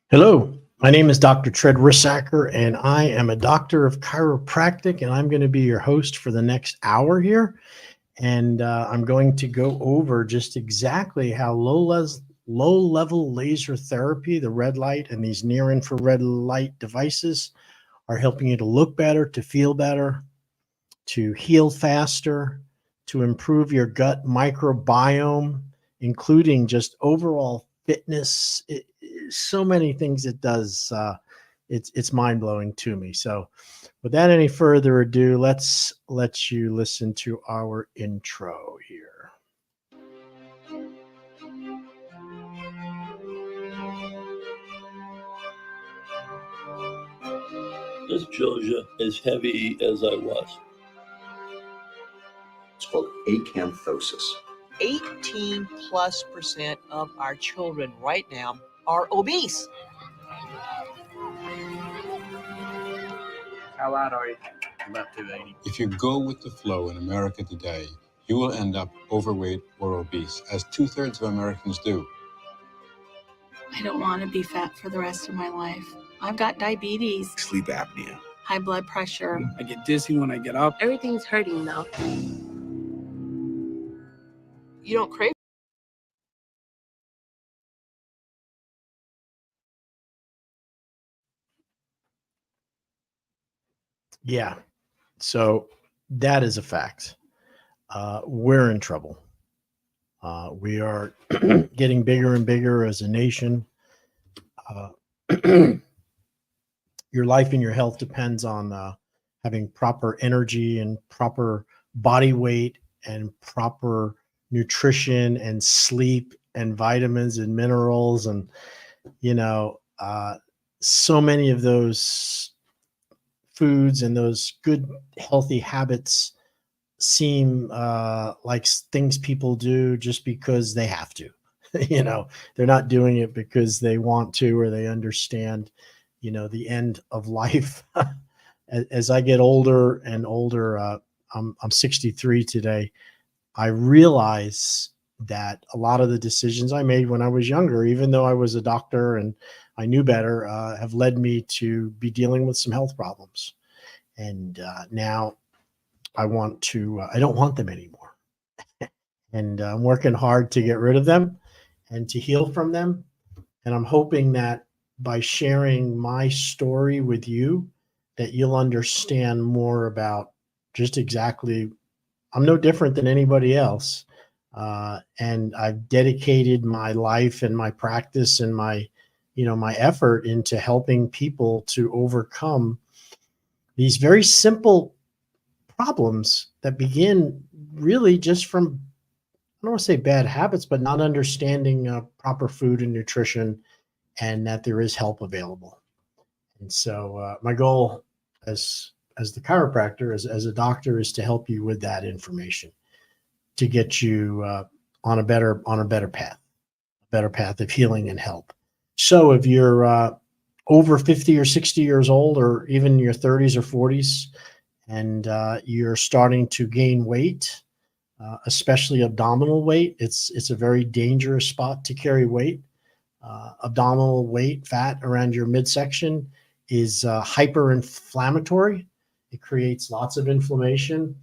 Hello, my name is Dr. Tred Rissacker, and I am a doctor of chiropractic, and I'm going to be your host for the next hour here. And I'm going to go over just exactly how low-level laser therapy, the red light, and these near-infrared light devices are helping you to look better, to feel better, to heal faster, to improve your gut microbiome, including just overall fitness. So many things it does. It's mind blowing to me. So, without any further ado, let's let you listen to our intro here. This Georgia as heavy as I was. It's called acanthosis. 18+% of our children right now are obese. How loud are you? About 280. If you go with the flow in America today, you will end up overweight or obese, as 2/3 of Americans do. I don't want to be fat for the rest of my life. I've got diabetes, Sleep apnea. high blood pressure. I get dizzy when I get up. Everything's hurting now. You don't crave. Yeah, so that is a fact. We're in trouble. We are getting bigger and bigger as a nation. Your life and your health depends on having proper energy and proper body weight and proper nutrition and sleep and vitamins and minerals. And, so many of those foods and those good, healthy habits seem like things people do just because they have to. They're not doing it because they want to or they understand, the end of life. As I get older and older, I'm 63 today. I realize that a lot of the decisions I made when I was younger, even though I was a doctor and I knew better, have led me to be dealing with some health problems. And now I don't want them anymore. And I'm working hard to get rid of them and to heal from them. And I'm hoping that by sharing my story with you, that you'll understand more about just exactly, I'm no different than anybody else. And I've dedicated my life and my practice and my effort into helping people to overcome these very simple problems that begin really just from, I don't want to say bad habits, but not understanding proper food and nutrition, and that there is help available. And so my goal as the chiropractor, as a doctor, is to help you with that information, to get you on a better path of healing and help. So if you're over 50 or 60 years old, or even in your 30s or 40s, and you're starting to gain weight, especially abdominal weight, it's a very dangerous spot to carry weight. Abdominal weight, fat around your midsection, is hyperinflammatory. It creates lots of inflammation.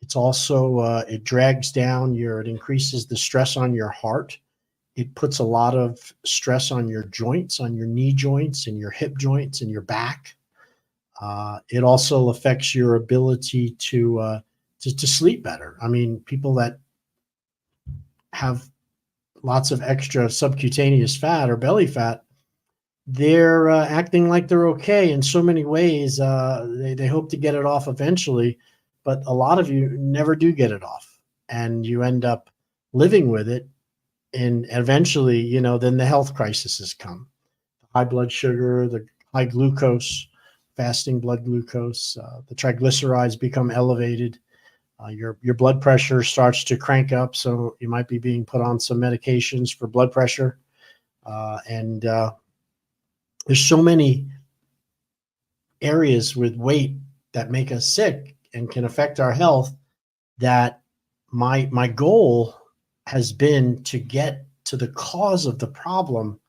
It's also, it drags down it increases the stress on your heart. It puts a lot of stress on your joints, on your knee joints and your hip joints and your back. It also affects your ability to sleep better. I mean, people that have lots of extra subcutaneous fat or belly fat, they're acting like they're okay in so many ways. They hope to get it off eventually, but a lot of you never do get it off, and you end up living with it. And eventually, then the health crises come. High blood sugar, the high glucose, fasting blood glucose, the triglycerides become elevated. Your blood pressure starts to crank up, so you might be being put on some medications for blood pressure. And there's so many areas with weight that make us sick and can affect our health, that my goal has been to get to the cause of the problem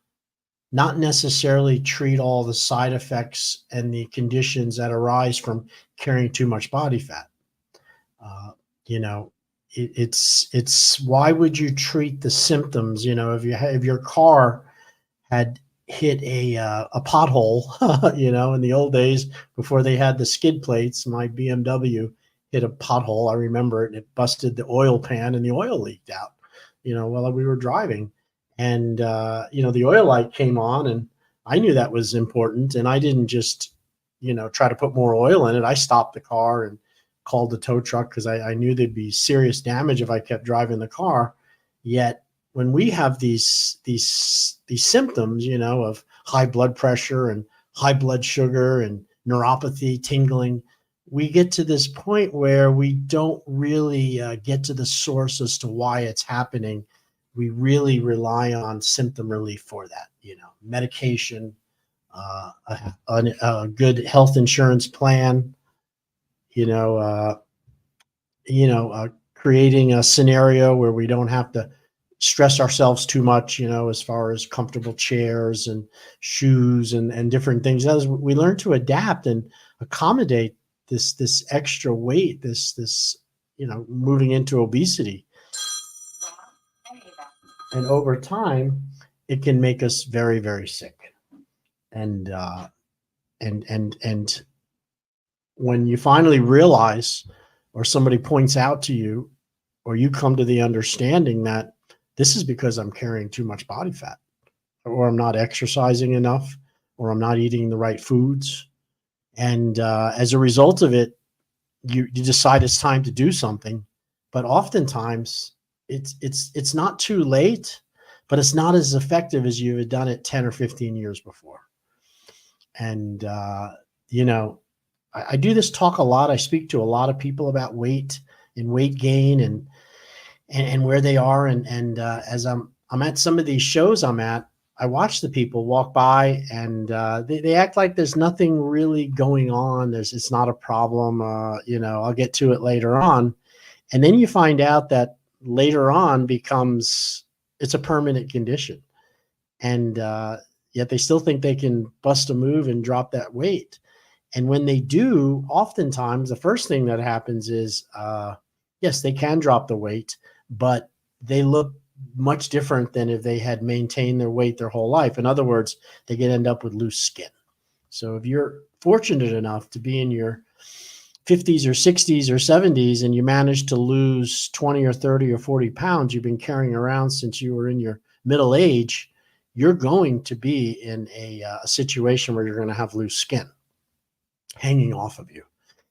not necessarily treat all the side effects and the conditions that arise from carrying too much body fat. Uh, you know, it's why would you treat the symptoms? You know, if your car had hit a pothole, you know, in the old days before they had the skid plates, my BMW hit a pothole. I remember it. And it busted the oil pan, and the oil leaked out, you know, while we were driving. And you know, the oil light came on, and I knew that was important. And I didn't just, you know, try to put more oil in it. I stopped the car and called the tow truck because I knew there'd be serious damage if I kept driving the car. Yet when we have these symptoms, you know, of high blood pressure and high blood sugar and neuropathy, tingling, we get to this point where we don't really get to the source as to why it's happening. We really rely on symptom relief for that, you know, medication, a good health insurance plan, you know, creating a scenario where we don't have to stress ourselves too much, you know, as far as comfortable chairs and shoes and different things. As we learn to adapt and accommodate this extra weight, this you know, moving into obesity, and over time, it can make us very, very sick. And and when you finally realize, or somebody points out to you, or you come to the understanding that this is because I'm carrying too much body fat, or I'm not exercising enough, or I'm not eating the right foods. And as a result of it, you decide it's time to do something. But oftentimes it's not too late, but it's not as effective as you had done it 10 or 15 years before. And, you know, I do this talk a lot. I speak to a lot of people about weight and weight gain and where they are. And as I'm at some of these shows I'm at, I watch the people walk by, and they act like there's nothing really going on. It's not a problem. You know, I'll get to it later on. And then you find out that later on it's a permanent condition. And yet they still think they can bust a move and drop that weight. And when they do, oftentimes the first thing that happens is, yes, they can drop the weight, but they look much different than if they had maintained their weight their whole life. In other words, they can end up with loose skin. So if you're fortunate enough to be in your 50s or 60s or 70s and you manage to lose 20 or 30 or 40 pounds you've been carrying around since you were in your middle age, you're going to be in a situation where you're going to have loose skin hanging off of you,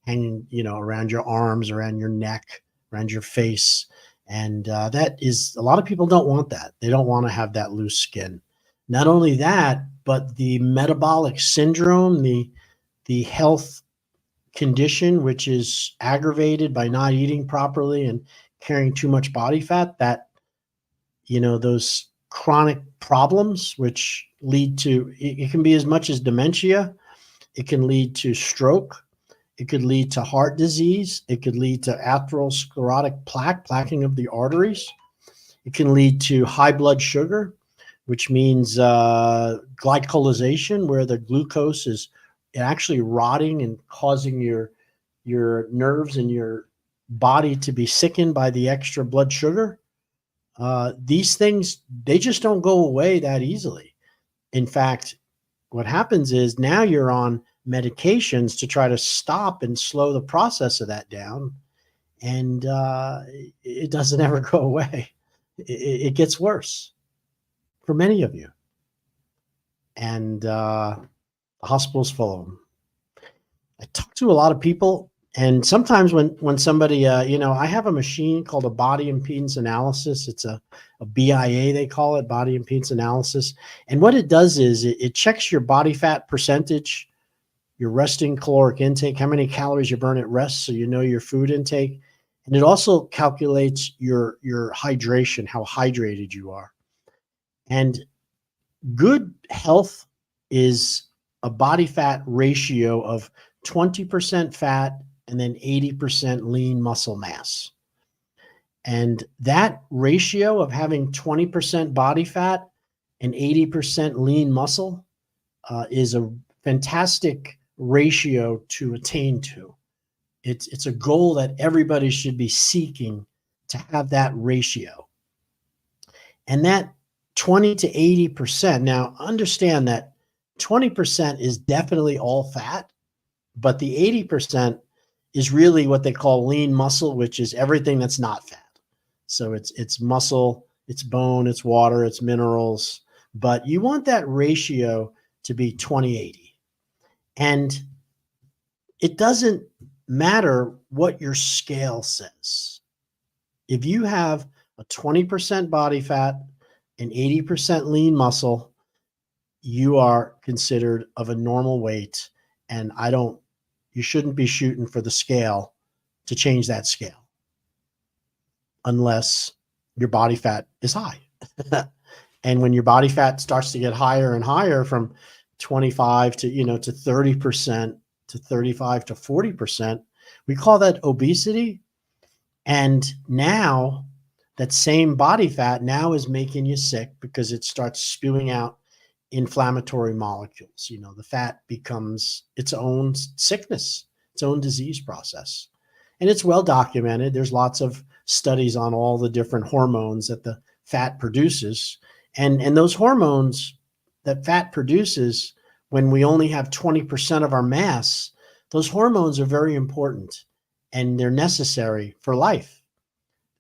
hanging, you know, around your arms, around your neck, around your face. And that is, a lot of people don't want that. They don't want to have that loose skin. Not only that, but the metabolic syndrome, the health condition, which is aggravated by not eating properly and carrying too much body fat, that, you know, those chronic problems, which lead to, it can be as much as dementia. It can lead to stroke. It could lead to heart disease. It could lead to atherosclerotic plaquing of the arteries. It can lead to high blood sugar, which means glycolization, where the glucose is actually rotting and causing your nerves and your body to be sickened by the extra blood sugar. These things, they just don't go away that easily. In fact, what happens is now you're on medications to try to stop and slow the process of that down. And it doesn't ever go away. It gets worse for many of you. And the hospital's full of them. I talk to a lot of people, and sometimes when somebody, you know, I have a machine called a body impedance analysis. It's a BIA, they call it, body impedance analysis. And what it does is it checks your body fat percentage, your resting caloric intake, how many calories you burn at rest, so you know your food intake. And it also calculates your hydration, how hydrated you are. And good health is a body fat ratio of 20% fat and then 80% lean muscle mass. And that ratio of having 20% body fat and 80% lean muscle is a fantastic ratio to attain to. It's a goal that everybody should be seeking, to have that ratio. And that 20 to 80%, now understand that 20% is definitely all fat, but the 80% is really what they call lean muscle, which is everything that's not fat. So it's muscle, it's bone, it's water, it's minerals, but you want that ratio to be 20-80. And it doesn't matter what your scale says. If you have a 20% body fat and 80% lean muscle, you are considered of a normal weight. And you shouldn't be shooting for the scale to change that scale unless your body fat is high. And when your body fat starts to get higher and higher, from 25 to 30% to 35 to 40%, we call that obesity. And now that same body fat now is making you sick because it starts spewing out inflammatory molecules. The fat becomes its own sickness, its own disease process. And it's well documented. There's lots of studies on all the different hormones that the fat produces. And those hormones that fat produces, when we only have 20% of our mass, those hormones are very important and they're necessary for life.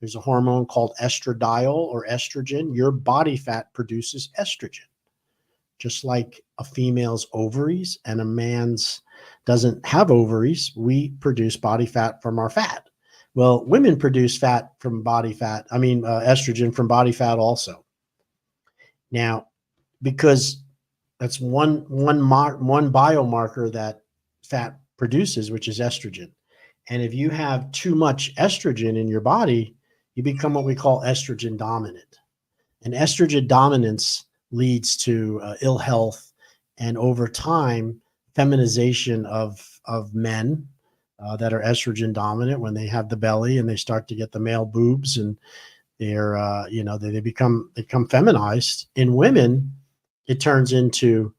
There's a hormone called estradiol or estrogen. Your body fat produces estrogen, just like a female's ovaries and a man's doesn't have ovaries. We produce body fat from our fat. Well, women produce fat from body fat. Estrogen from body fat also. Now, because that's one biomarker that fat produces, which is estrogen. And if you have too much estrogen in your body, you become what we call estrogen dominant. And estrogen dominance leads to ill health, and over time, feminization of men that are estrogen dominant. When they have the belly and they start to get the male boobs, and they become feminized. In women, it turns into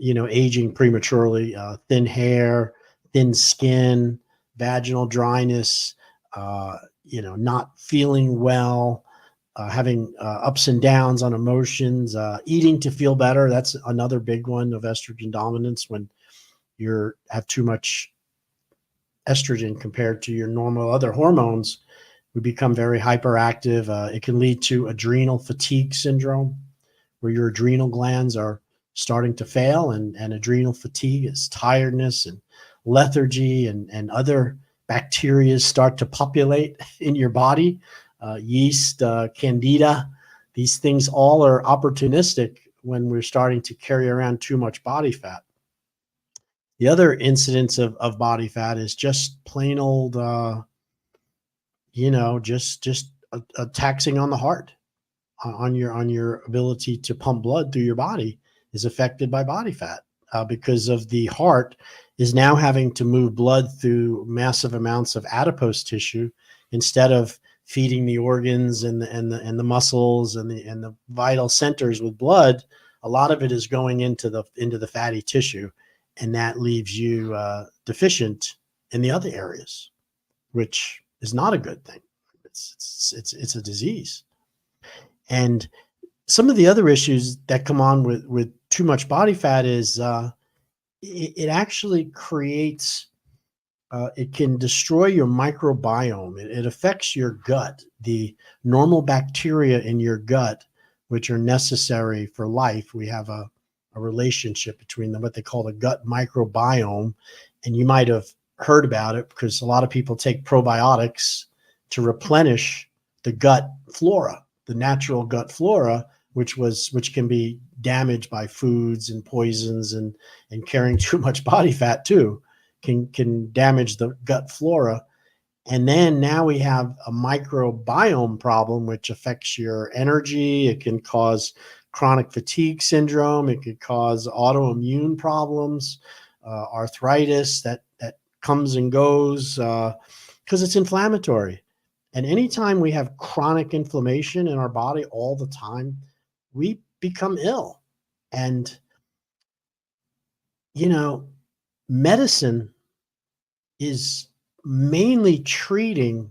aging prematurely, thin hair, thin skin, vaginal dryness, not feeling well, having ups and downs on emotions, eating to feel better. That's another big one of estrogen dominance. When you have too much estrogen compared to your normal other hormones, we become very hyperactive. It can lead to adrenal fatigue syndrome, where your adrenal glands are starting to fail, and adrenal fatigue is tiredness and lethargy, and other bacteria start to populate in your body. Yeast, candida, these things all are opportunistic when we're starting to carry around too much body fat. The other incidence of body fat is just plain old, just a taxing on the heart, on your ability to pump blood through your body is affected by body fat, because of the heart is now having to move blood through massive amounts of adipose tissue instead of feeding the organs and the muscles and the vital centers with blood. A lot of it is going into the fatty tissue, and that leaves you deficient in the other areas, which is not a good thing. It's a disease. And some of the other issues that come on with too much body fat is it actually creates, it can destroy your microbiome. It affects your gut, the normal bacteria in your gut, which are necessary for life. We have a relationship between them, what they call the gut microbiome. And you might have heard about it because a lot of people take probiotics to replenish the gut flora, the natural gut flora, which can be damaged by foods and poisons, and carrying too much body fat too can damage the gut flora. And then now we have a microbiome problem, which affects your energy. It can cause chronic fatigue syndrome. It could cause autoimmune problems, arthritis that comes and goes because it's inflammatory. And anytime we have chronic inflammation in our body all the time, we become ill. And, you know, medicine is mainly treating,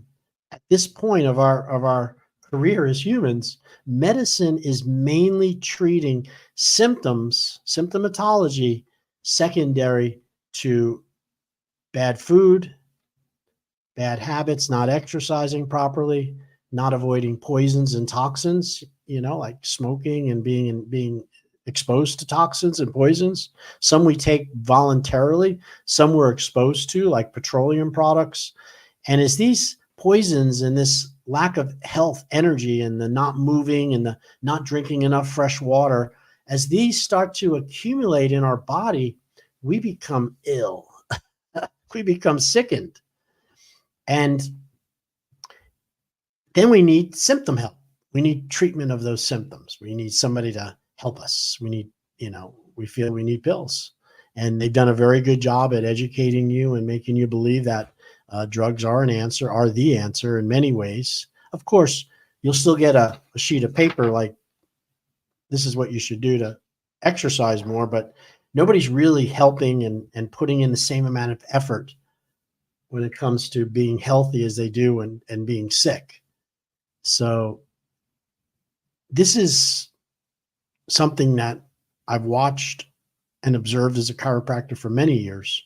at this point of our career as humans, medicine is mainly treating symptoms, symptomatology, secondary to bad food, bad habits, not exercising properly, not avoiding poisons and toxins, like smoking and being exposed to toxins and poisons. Some we take voluntarily, some we're exposed to, like petroleum products. And as these poisons and this lack of health, energy, and the not moving and the not drinking enough fresh water, as these start to accumulate in our body, we become ill. We become sickened. And then we need symptom help. We need treatment of those symptoms. We need somebody to help us. We need, we feel we need pills. And they've done a very good job at educating you and making you believe that drugs are the answer in many ways. Of course, you'll still get a sheet of paper like, this is what you should do to exercise more, but nobody's really helping and putting in the same amount of effort when it comes to being healthy as they do and being sick. So this is something that I've watched and observed as a chiropractor for many years.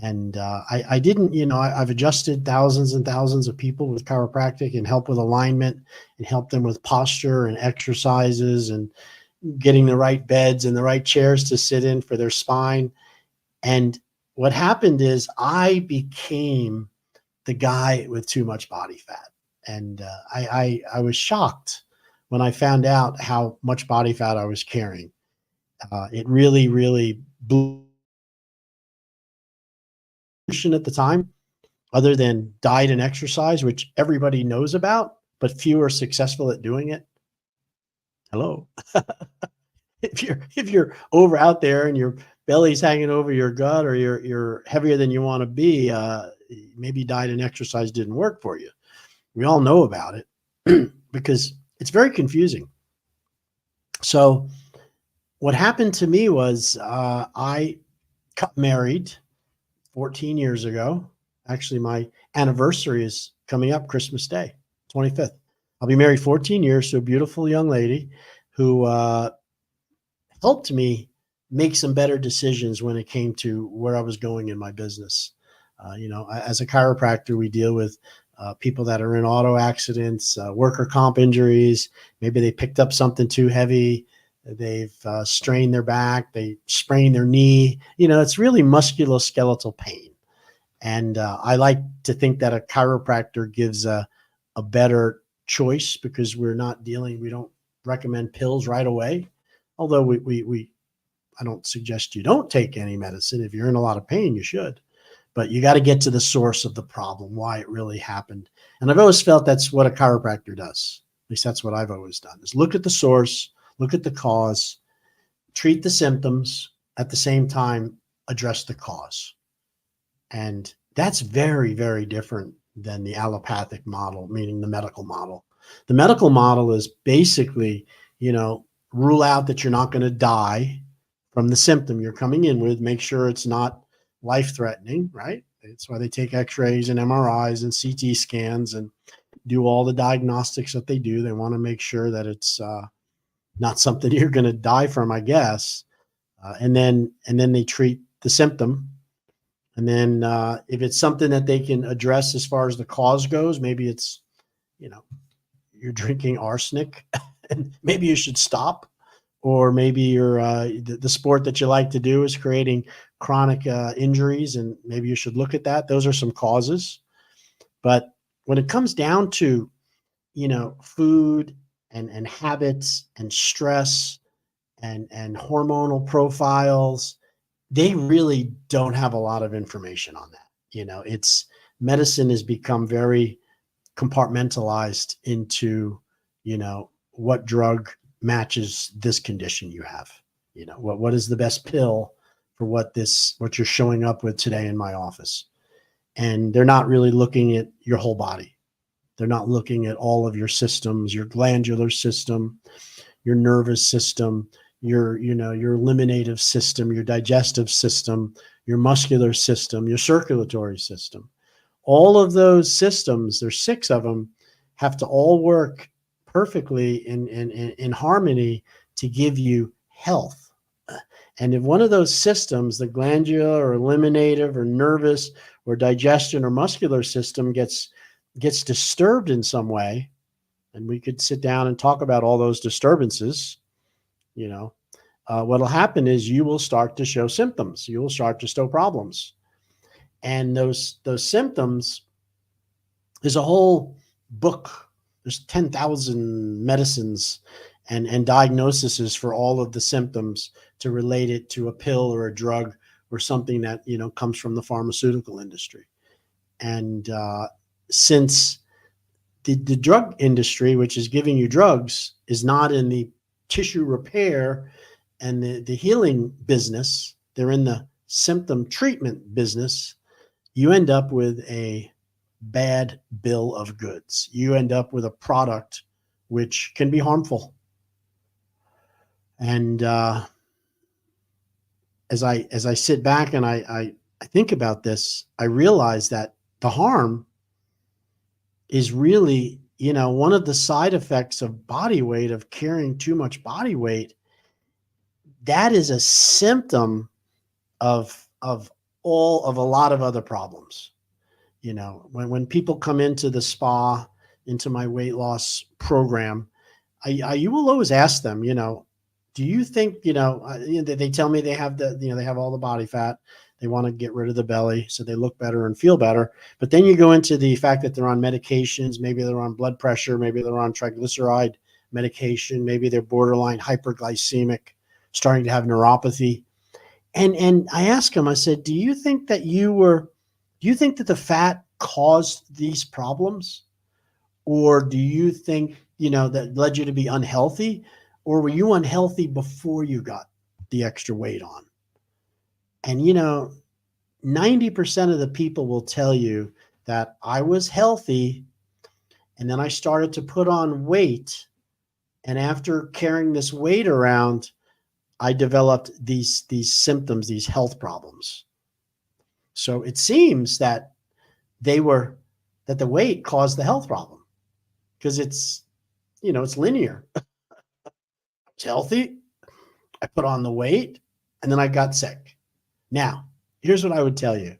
And I didn't, I've adjusted thousands and thousands of people with chiropractic and help with alignment and help them with posture and exercises and getting the right beds and the right chairs to sit in for their spine. And what happened is I became the guy with too much body fat. And I was shocked when I found out how much body fat I was carrying. It really, really blew at the time, other than diet and exercise, which everybody knows about, but few are successful at doing it. Hello. If you're over out there and your belly's hanging over your gut, or you're heavier than you want to be, maybe diet and exercise didn't work for you. We all know about it because it's very confusing. So what happened to me was I got married 14 years ago. Actually, my anniversary is coming up, Christmas Day, 25th. I'll be married 14 years to a beautiful young lady who helped me make some better decisions when it came to where I was going in my business. As a chiropractor, we deal with people that are in auto accidents, worker comp injuries. Maybe they picked up something too heavy. They've strained their back. They sprained their knee. It's really musculoskeletal pain. And I like to think that a chiropractor gives a better choice because we don't recommend pills right away. Although I don't suggest you don't take any medicine. If you're in a lot of pain, you should. But you got to get to the source of the problem, why it really happened. And I've always felt that's what a chiropractor does. At least that's what I've always done, is look at the source, look at the cause, treat the symptoms, at the same time, address the cause. And that's very, very different than the allopathic model, meaning the medical model. The medical model is basically, rule out that you're not going to die from the symptom you're coming in with, make sure it's not life-threatening, right? That's why they take x-rays and MRIs and CT scans and do all the diagnostics that they do. They want to make sure that it's not something you're going to die from, I guess. And then they treat the symptom. And then if it's something that they can address as far as the cause goes, maybe it's, you're drinking arsenic and maybe you should stop. Or maybe you're the sport that you like to do is creating chronic injuries, and maybe you should look at that. Those are some causes. But when it comes down to, food and habits and stress and hormonal profiles, they really don't have a lot of information on that. Medicine has become very compartmentalized into, what drug matches this condition you have. What is the best pill for what you're showing up with today in my office? And they're not really looking at your whole body. They're not looking at all of your systems, your glandular system, your nervous system, your eliminative system, your digestive system, your muscular system, your circulatory system. All of those systems, there's 6 of them, have to all work perfectly in harmony to give you health. And if one of those systems, the glandular or eliminative or nervous or digestion or muscular system gets disturbed in some way, and we could sit down and talk about all those disturbances, what'll happen is you will start to show symptoms. You will start to show problems. And those symptoms, there's a whole book. There's 10,000 medicines and diagnoses for all of the symptoms to relate it to a pill or a drug or something that, comes from the pharmaceutical industry. And since the drug industry, which is giving you drugs, is not in the tissue repair and the healing business, they're in the symptom treatment business, you end up with a bad bill of goods. You end up with a product which can be harmful. And as I sit back and I think about this, I realize that the harm is really, one of the side effects of body weight, of carrying too much body weight. That is a symptom of a lot of other problems. When people come into the spa, into my weight loss program, you will always ask them, do you think, they tell me they have they have all the body fat. They want to get rid of the belly so they look better and feel better. But then you go into the fact that they're on medications. Maybe they're on blood pressure. Maybe they're on triglyceride medication. Maybe they're borderline hyperglycemic, starting to have neuropathy. And I asked him, I said, do you think that the fat caused these problems? Or do you think, that led you to be unhealthy? Or were you unhealthy before you got the extra weight on? And, 90% of the people will tell you that I was healthy and then I started to put on weight. And after carrying this weight around, I developed these symptoms, these health problems. So it seems that the weight caused the health problem because it's linear. I was healthy. I put on the weight and then I got sick. Now, here's what I would tell you.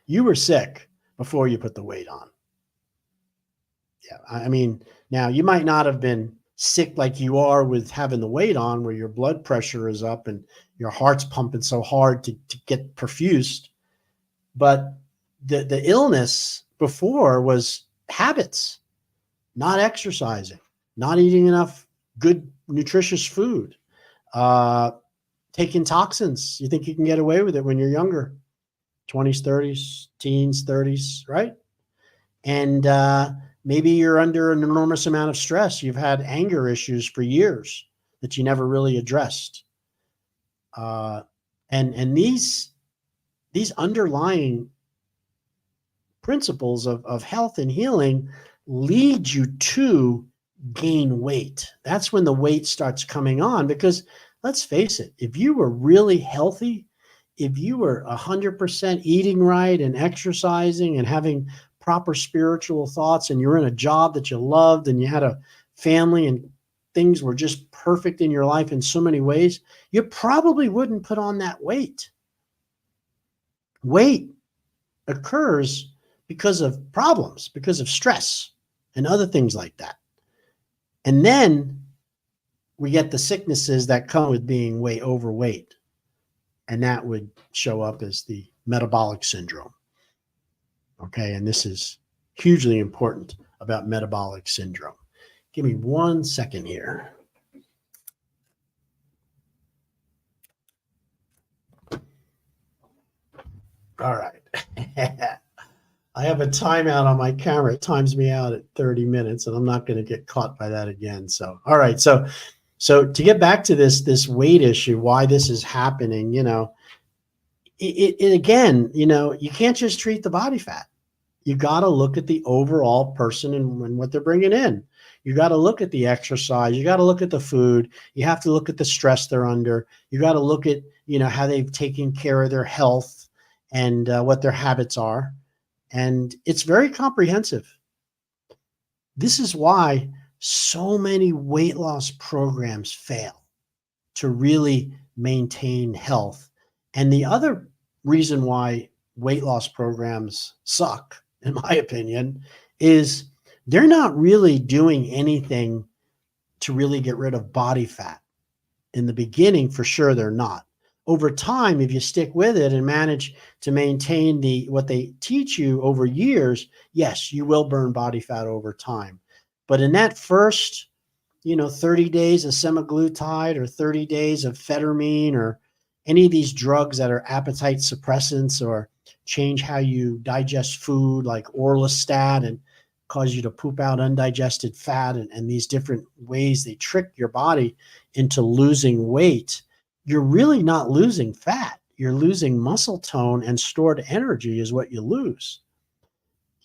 You were sick before you put the weight on. Yeah. I mean, now you might not have been sick like you are with having the weight on, where your blood pressure is up and your heart's pumping so hard to get perfused. But the illness before was habits, not exercising, not eating enough good, nutritious food, taking toxins. You think you can get away with it when you're younger, 20s, 30s, teens, 30s, right? And maybe you're under an enormous amount of stress. You've had anger issues for years that you never really addressed. And these underlying principles of health and healing lead you to gain weight. That's when the weight starts coming on, because let's face it, if you were really healthy, if you were 100% eating right and exercising and having proper spiritual thoughts, and you're in a job that you loved and you had a family and things were just perfect in your life in so many ways, you probably wouldn't put on that weight. Weight occurs because of problems, because of stress and other things like that. And then we get the sicknesses that come with being way overweight. And that would show up as the metabolic syndrome. Okay, and this is hugely important about metabolic syndrome. Give me 1 second here. All right. I have a timeout on my camera. It times me out at 30 minutes, and I'm not going to get caught by that again. So, all right. So to get back to this weight issue, why this is happening, it again, you can't just treat the body fat. You got to look at the overall person and what they're bringing in. You got to look at the exercise. You got to look at the food. You have to look at the stress they're under. You got to look at, how they've taken care of their health and what their habits are. And it's very comprehensive. This is why so many weight loss programs fail to really maintain health. And the other reason why weight loss programs suck, in my opinion, is they're not really doing anything to really get rid of body fat. In the beginning, for sure, they're not. Over time, if you stick with it and manage to maintain what they teach you over years, yes, you will burn body fat over time. But in that first, 30 days of semaglutide or 30 days of phetamine or any of these drugs that are appetite suppressants or change how you digest food like orlistat and cause you to poop out undigested fat and these different ways they trick your body into losing weight, you're really not losing fat. You're losing muscle tone, and stored energy is what you lose.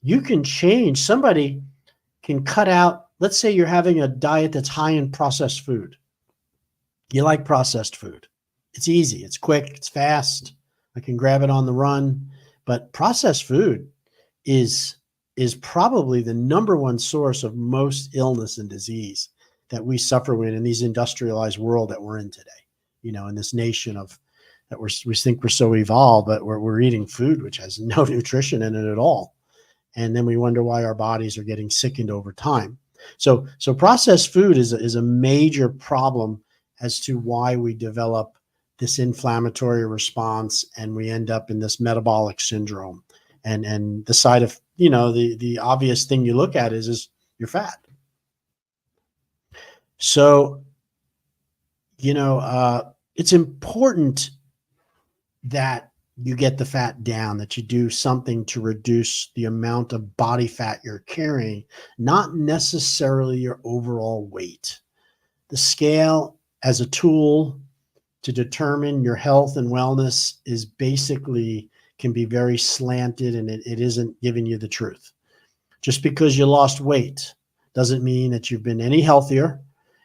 You can change. Somebody can cut out, let's say you're having a diet that's high in processed food. You like processed food. It's easy. It's quick. It's fast. I can grab it on the run. But processed food is probably the number one source of most illness and disease that we suffer with in these industrialized world that we're in today. In this nation of that we think we're so evolved, but we're eating food which has no nutrition in it at all. And then we wonder why our bodies are getting sickened over time. So processed food is a major problem as to why we develop this inflammatory response and we end up in this metabolic syndrome. And the side of, the obvious thing you look at is you're fat. So, it's important that you get the fat down, that you do something to reduce the amount of body fat you're carrying, not necessarily your overall weight. The scale as a tool to determine your health and wellness is basically can be very slanted, and it isn't giving you the truth. Just because you lost weight doesn't mean that you've been any healthier.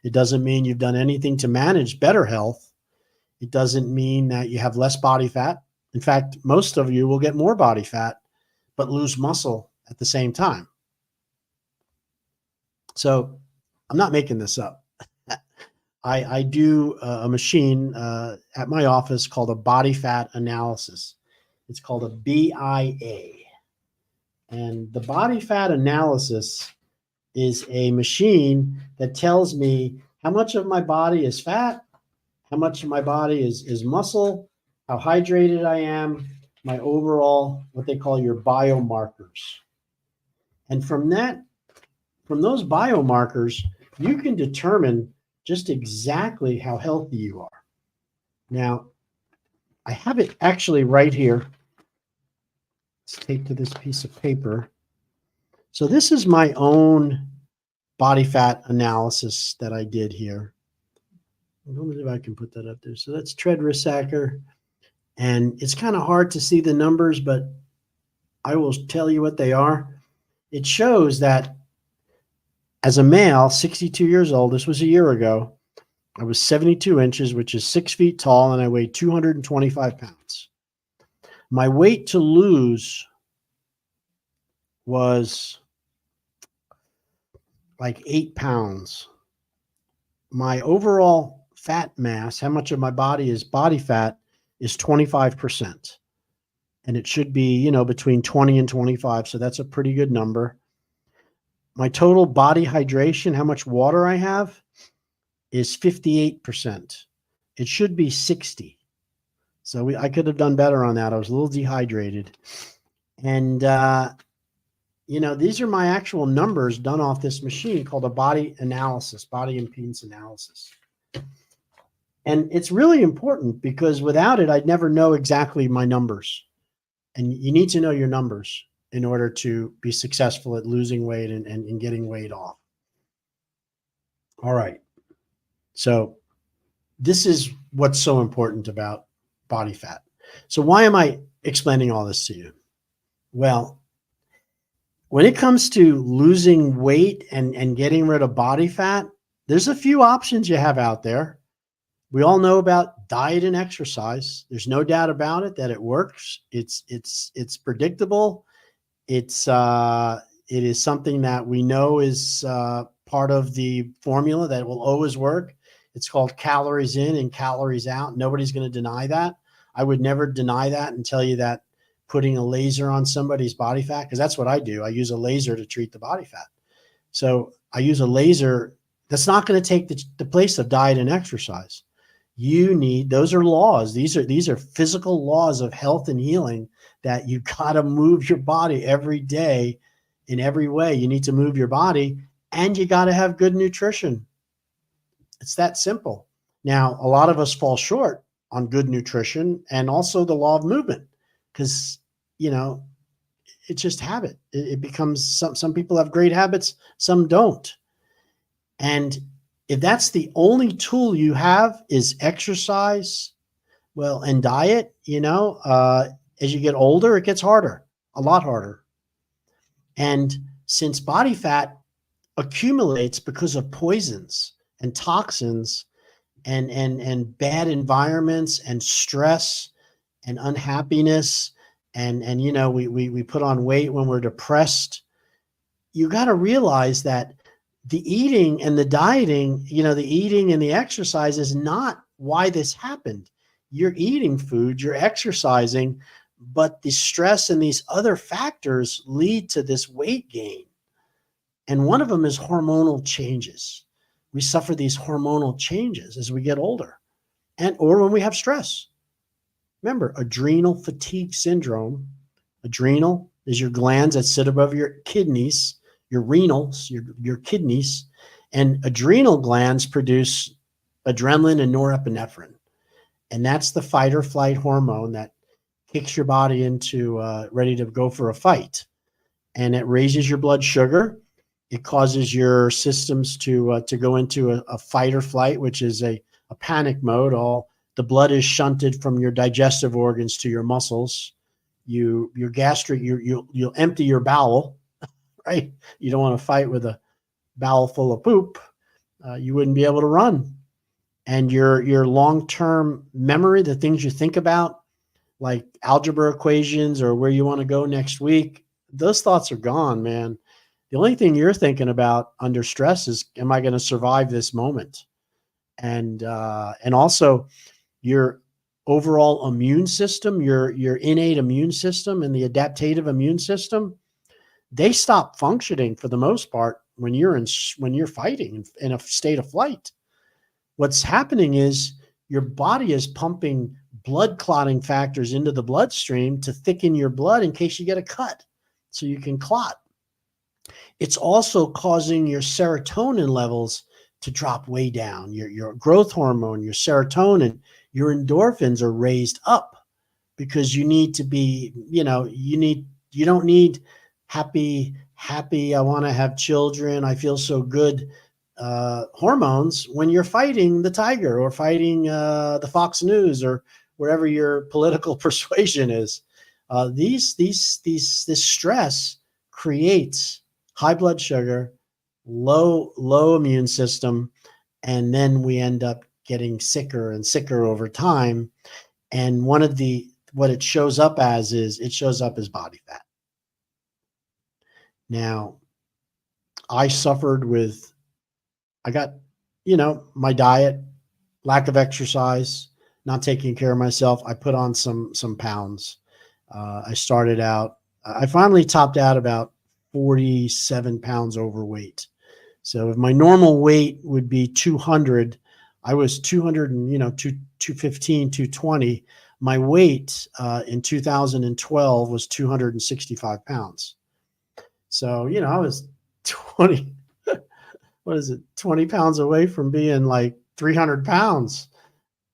It doesn't mean you've done anything to manage better health. It doesn't mean that you have less body fat. In fact, most of you will get more body fat, but lose muscle at the same time. So I'm not making this up. I do a machine at my office called a body fat analysis. It's called a BIA. And the body fat analysis is a machine that tells me how much of my body is fat, how much of my body is muscle, how hydrated I am, my overall, what they call your biomarkers. And from those biomarkers, you can determine just exactly how healthy you are. Now, I have it actually right here. Let's take to this piece of paper. So this is my own body fat analysis that I did here. I don't know if I can put that up there. So that's Tday I. And it's kind of hard to see the numbers, but I will tell you what they are. It shows that as a male, 62 years old, this was a year ago, I was 72 inches, which is 6 feet tall, and I weighed 225 pounds. My weight to lose was like 8 pounds. My overall fat mass, how much of my body is body fat, is 25%. And it should be, between 20 and 25. So that's a pretty good number. My total body hydration, how much water I have, is 58%. It should be 60. So I could have done better on that. I was a little dehydrated. And, these are my actual numbers done off this machine called a body impedance analysis. And it's really important because without it, I'd never know exactly my numbers. And you need to know your numbers in order to be successful at losing weight and getting weight off. All right. So this is what's so important about body fat. So why am I explaining all this to you? Well, When it comes to losing weight and getting rid of body fat, there's a few options you have out there. We all know about diet and exercise. There's no doubt about it that it works. It's predictable. It is something that we know is part of the formula that will always work. It's called calories in and calories out. Nobody's going to deny that. I would never deny that and tell you that putting a laser on somebody's body fat, because that's what I do. I use a laser to treat the body fat. So I use a laser that's not going to take the place of diet and exercise. Those are laws. These are physical laws of health and healing that you got to move your body every day in every way. You need to move your body, and you got to have good nutrition. It's that simple. Now, a lot of us fall short on good nutrition and also the law of movement, because, it's just habit. It becomes some people have great habits, some don't. And if that's the only tool you have is exercise, well, and diet, as you get older, it gets harder, a lot harder. And since body fat accumulates because of poisons and toxins and bad environments and stress and unhappiness, and we put on weight when we're depressed, you got to realize that the eating and the dieting, the eating and the exercise is not why this happened. You're eating food, you're exercising, but the stress and these other factors lead to this weight gain. And one of them is hormonal changes. We suffer these hormonal changes as we get older or when we have stress. Remember, adrenal fatigue syndrome. Adrenal is your glands that sit above your kidneys, your renals, your kidneys, and adrenal glands produce adrenaline and norepinephrine. And that's the fight or flight hormone that kicks your body into ready to go for a fight. And it raises your blood sugar. It causes your systems to go into a fight or flight, which is a panic mode. The blood is shunted from your digestive organs to your muscles. Your gastric, you'll empty your bowel, right? You don't want to fight with a bowel full of poop. You wouldn't be able to run. And your long-term memory, the things you think about, like algebra equations or where you want to go next week, those thoughts are gone, man. The only thing you're thinking about under stress is, am I going to survive this moment? And also your overall immune system, your innate immune system and the adaptive immune system, they stop functioning for the most part when you're fighting in a state of flight. What's happening is your body is pumping blood clotting factors into the bloodstream to thicken your blood in case you get a cut so you can clot. It's also causing your serotonin levels to drop way down. Your growth hormone, your serotonin, your endorphins are raised up because you need to be, you don't need happy, I want to have children, I feel so good hormones when you're fighting the tiger or fighting the Fox News or wherever your political persuasion is. This stress creates high blood sugar, low immune system, and then we end up getting sicker and sicker over time. And what it shows up as body fat. Now, I got, my diet, lack of exercise, not taking care of myself. I put on some pounds. I finally topped out about 47 pounds overweight. So if my normal weight would be 200, I was 200 and, 215, 220. My weight in 2012 was 265 pounds. So, I was 20 pounds away from being like 300 pounds.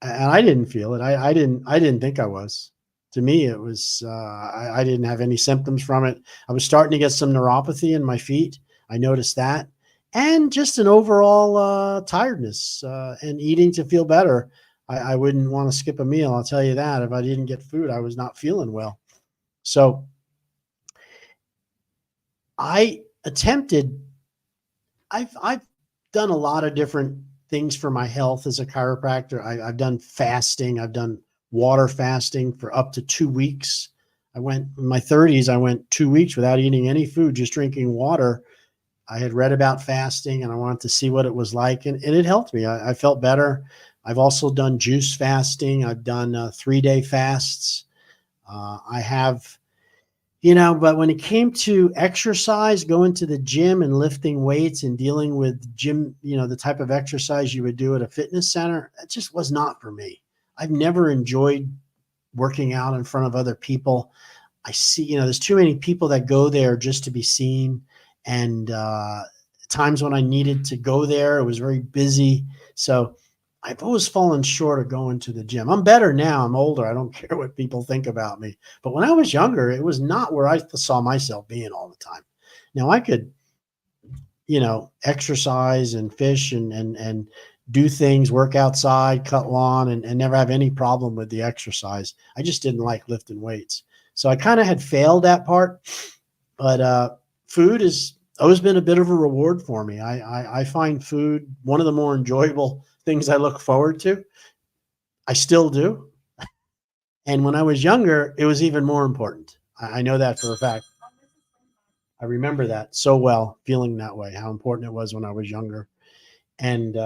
And I didn't feel it. I didn't think I was. To me, it was, I didn't have any symptoms from it. I was starting to get some neuropathy in my feet. I noticed that. And just an overall tiredness and eating to feel better. I wouldn't want to skip a meal. I'll tell you that. If I didn't get food, I was not feeling well. So I attempted, I've done a lot of different things for my health as a chiropractor. I've done fasting. I've done water fasting for up to 2 weeks. I went in my 30s. I went 2 weeks without eating any food, just drinking water. I had read about fasting and I wanted to see what it was like, and it helped me. I felt better. I've also done juice fasting. I've done 3-day fasts. I have, but when it came to exercise, going to the gym and lifting weights and dealing with gym, the type of exercise you would do at a fitness center, it just was not for me. I've never enjoyed working out in front of other people. I see, there's too many people that go there just to be seen. And times when I needed to go there, it was very busy. So I've always fallen short of going to the gym. I'm better now. I'm older. I don't care what people think about me. But when I was younger, it was not where I saw myself being all the time. Now I could, exercise and fish and do things, work outside, cut lawn, and never have any problem with the exercise. I just didn't like lifting weights. So I kind of had failed that part. But food has always been a bit of a reward for me. I find food one of the more enjoyable things I look forward to. I still do. And when I was younger, it was even more important. I know that for a fact. I remember that so well, feeling that way, how important it was when I was younger. And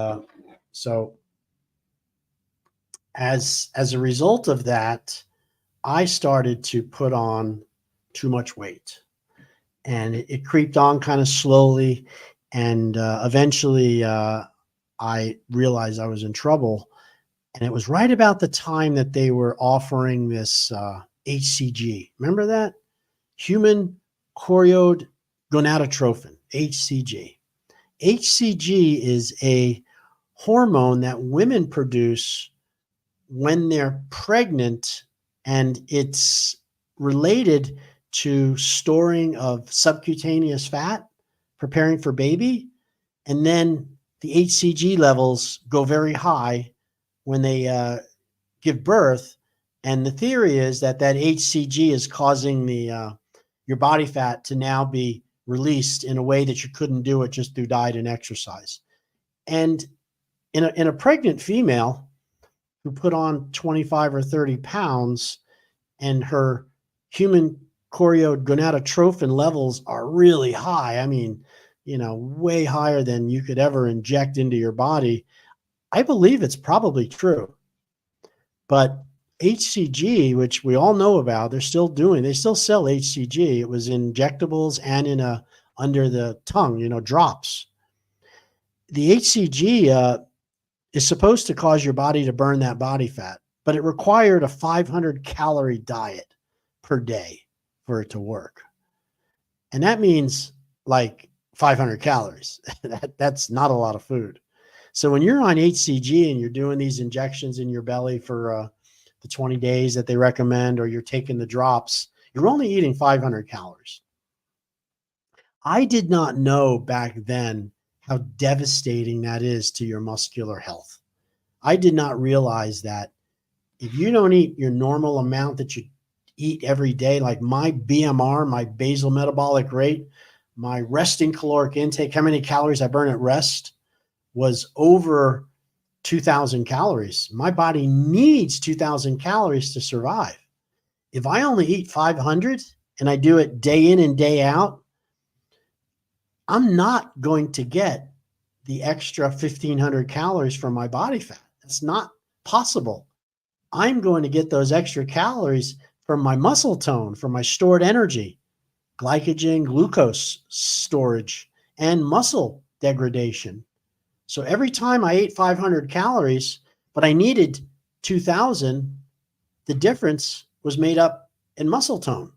so as a result of that, I started to put on too much weight. And it creeped on kind of slowly. And eventually I realized I was in trouble. And it was right about the time that they were offering this HCG. Remember that? Human chorionic gonadotrophin, HCG. HCG is a hormone that women produce when they're pregnant, and it's related to storing of subcutaneous fat, preparing for baby. And then the HCG levels go very high when they give birth. And the theory is that HCG is causing your body fat to now be released in a way that you couldn't do it just through diet and exercise. And in a pregnant female who put on 25 or 30 pounds and her human chorionic gonadotrophin levels are really high, I mean, way higher than you could ever inject into your body, I believe it's probably true. But HCG, which we all know about, they still sell HCG. It was in injectables and in under the tongue, drops. The HCG is supposed to cause your body to burn that body fat, but it required a 500 calorie diet per day for it to work. And that means like 500 calories. That's not a lot of food. So when you're on HCG and you're doing these injections in your belly for the 20 days that they recommend, or you're taking the drops, you're only eating 500 calories. I did not know back then how devastating that is to your muscular health. I did not realize that if you don't eat your normal amount that you eat every day, like my BMR, my basal metabolic rate, my resting caloric intake, how many calories I burn at rest, was over 2,000 calories. My body needs 2,000 calories to survive. If I only eat 500 and I do it day in and day out, I'm not going to get the extra 1,500 calories from my body fat. It's not possible. I'm going to get those extra calories from my muscle tone, from my stored energy, glycogen, glucose storage, and muscle degradation. So every time I ate 500 calories, but I needed 2,000, the difference was made up in muscle tone.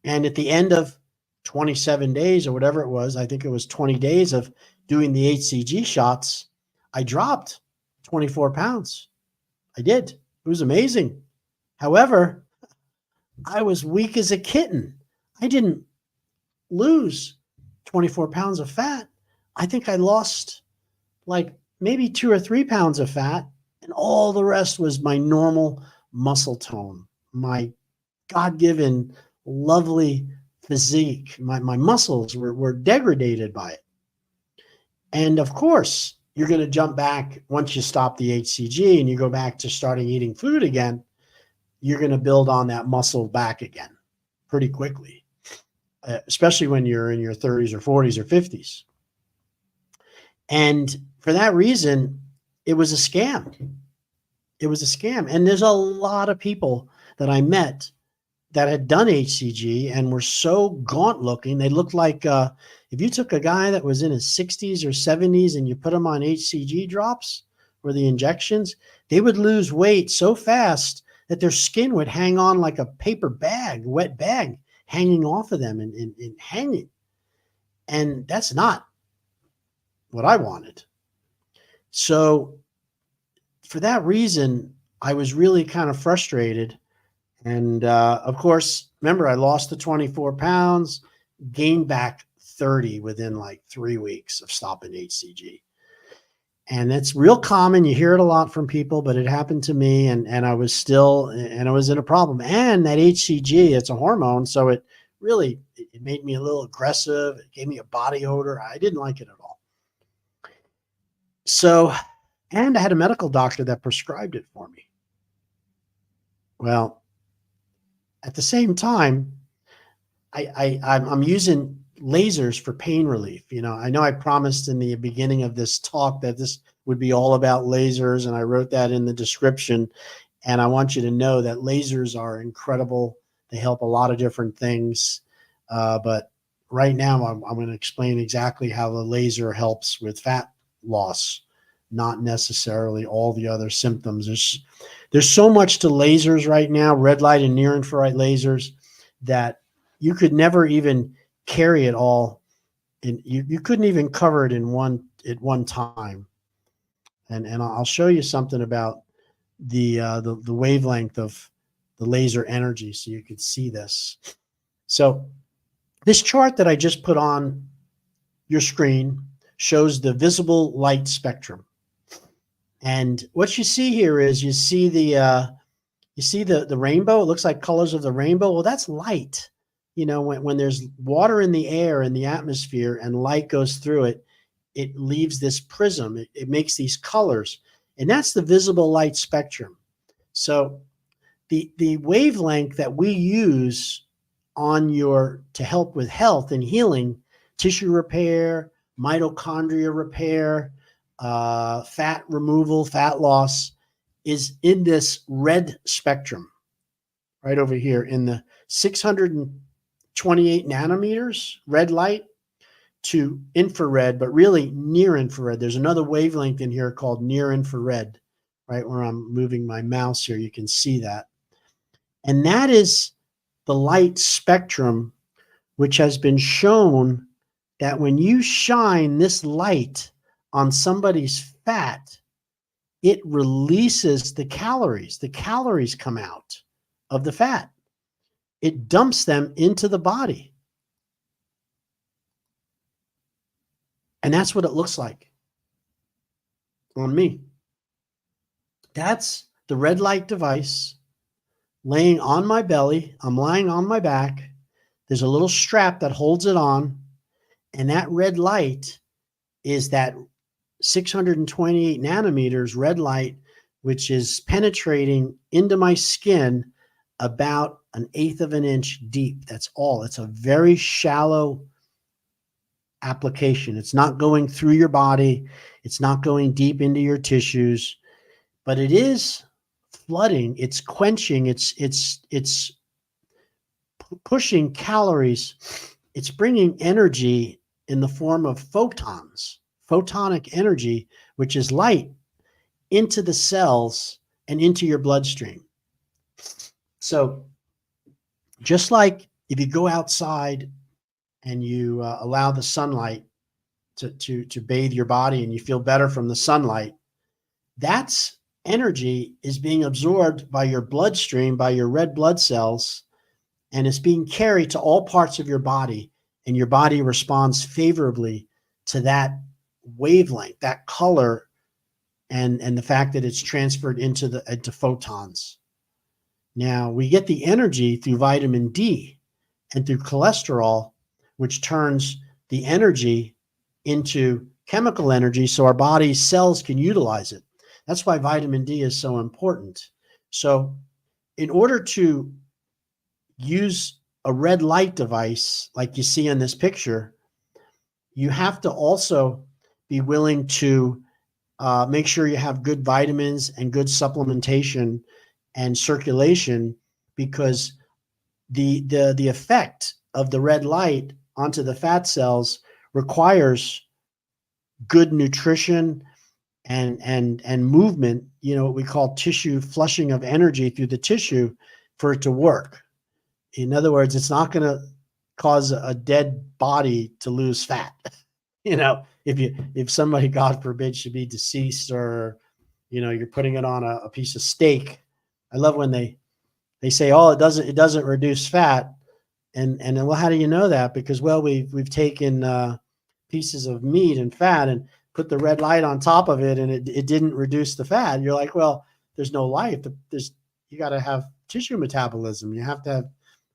And at the end of 27 days or whatever it was, I think it was 20 days of doing the HCG shots, I dropped 24 pounds. I did. It was amazing. However, I was weak as a kitten. I didn't lose 24 pounds of fat. I think I lost like maybe 2 or 3 pounds of fat, and all the rest was my normal muscle tone, my God-given, lovely physique. My muscles were degraded by it. And of course, you're going to jump back once you stop the HCG and you go back to starting eating food again. You're going to build on that muscle back again pretty quickly, especially when you're in your 30s or 40s or 50s. And for that reason, it was a scam. It was a scam. And there's a lot of people that I met that had done HCG and were so gaunt looking. They looked like if you took a guy that was in his 60s or 70s and you put him on HCG drops or the injections, they would lose weight so fast that their skin would hang on like a paper bag, wet bag, hanging off of them and hanging. And that's not what I wanted. So for that reason, I was really kind of frustrated. And of course, remember, I lost the 24 pounds, gained back 30 within like 3 weeks of stopping HCG. And it's real common. You hear it a lot from people, but it happened to me. And I was in a problem. And that HCG, it's a hormone. So it really, it made me a little aggressive. It gave me a body odor. I didn't like it at all. So, and I had a medical doctor that prescribed it for me. Well, at the same time, I'm using lasers for pain relief. You know I promised in the beginning of this talk that this would be all about lasers, and I wrote that in the description. And I want you to know that lasers are incredible. They help a lot of different things. But right now, I'm going to explain exactly how the laser helps with fat loss, not necessarily all the other symptoms. There's so much to lasers right now, red light and near infrared lasers, that you could never even carry it all. You couldn't even cover it at one time. And I'll show you something about the wavelength of the laser energy so you could see this. So this chart that I just put on your screen shows the visible light spectrum. And what you see here is you see the rainbow. It looks like colors of the rainbow. Well, that's light. When there's water in the air in the atmosphere and light goes through it, it leaves this prism. It makes these colors, and that's the visible light spectrum. So the wavelength that we use to help with health and healing, tissue repair, mitochondria repair, fat removal, fat loss, is in this red spectrum right over here in the 628 nanometers red light to infrared, but really near infrared. There's another wavelength in here called near infrared, right where I'm moving my mouse here. You can see that. And that is the light spectrum, which has been shown that when you shine this light on somebody's fat, it releases the calories. The calories come out of the fat. It dumps them into the body. And that's what it looks like on me. That's the red light device laying on my belly. I'm lying on my back. There's a little strap that holds it on. And that red light is that 628 nanometers red light, which is penetrating into my skin about 1/8 of an inch deep. That's all. It's a very shallow application. It's not going through your body. It's not going deep into your tissues, but it is flooding. It's quenching. It's pushing calories. It's bringing energy in the form of photons, photonic energy, which is light, into the cells and into your bloodstream. So just like if you go outside and you allow the sunlight to bathe your body and you feel better from the sunlight, that's energy is being absorbed by your bloodstream, by your red blood cells, and it's being carried to all parts of your body, and your body responds favorably to that wavelength, that color, and the fact that it's transferred into photons. Now, we get the energy through vitamin D, and through cholesterol, which turns the energy into chemical energy so our body's cells can utilize it. That's why vitamin D is so important. So in order to use a red light device like you see in this picture, you have to also be willing to make sure you have good vitamins and good supplementation and circulation, because the effect of the red light onto the fat cells requires good nutrition and movement, what we call tissue flushing of energy through the tissue for it to work. In other words, it's not going to cause a dead body to lose fat. If somebody, God forbid, should be deceased, or, you're putting it on a piece of steak. I love when they say, oh, it doesn't reduce fat. And well, how do you know that? Because, well, we've taken pieces of meat and fat and put the red light on top of it, and it didn't reduce the fat. You're like, well, there's no life. You got to have tissue metabolism. You have to have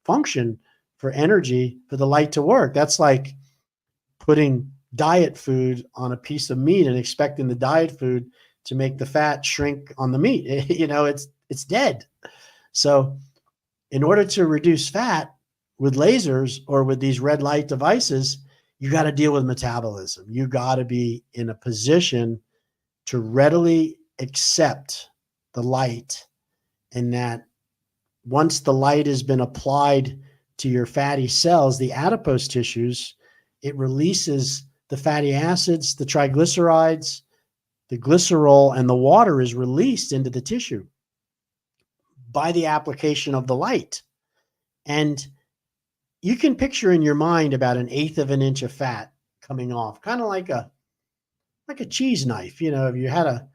function for energy for the light to work. That's like putting diet food on a piece of meat and expecting the diet food to make the fat shrink on the meat. It's dead. So in order to reduce fat with lasers or with these red light devices, you got to deal with metabolism. You got to be in a position to readily accept the light, and that once the light has been applied to your fatty cells, the adipose tissues, it releases the fatty acids, the triglycerides, the glycerol, and the water is released into the tissue by the application of the light. And you can picture in your mind about 1/8 of an inch of fat coming off, kind of like a cheese knife. If you had a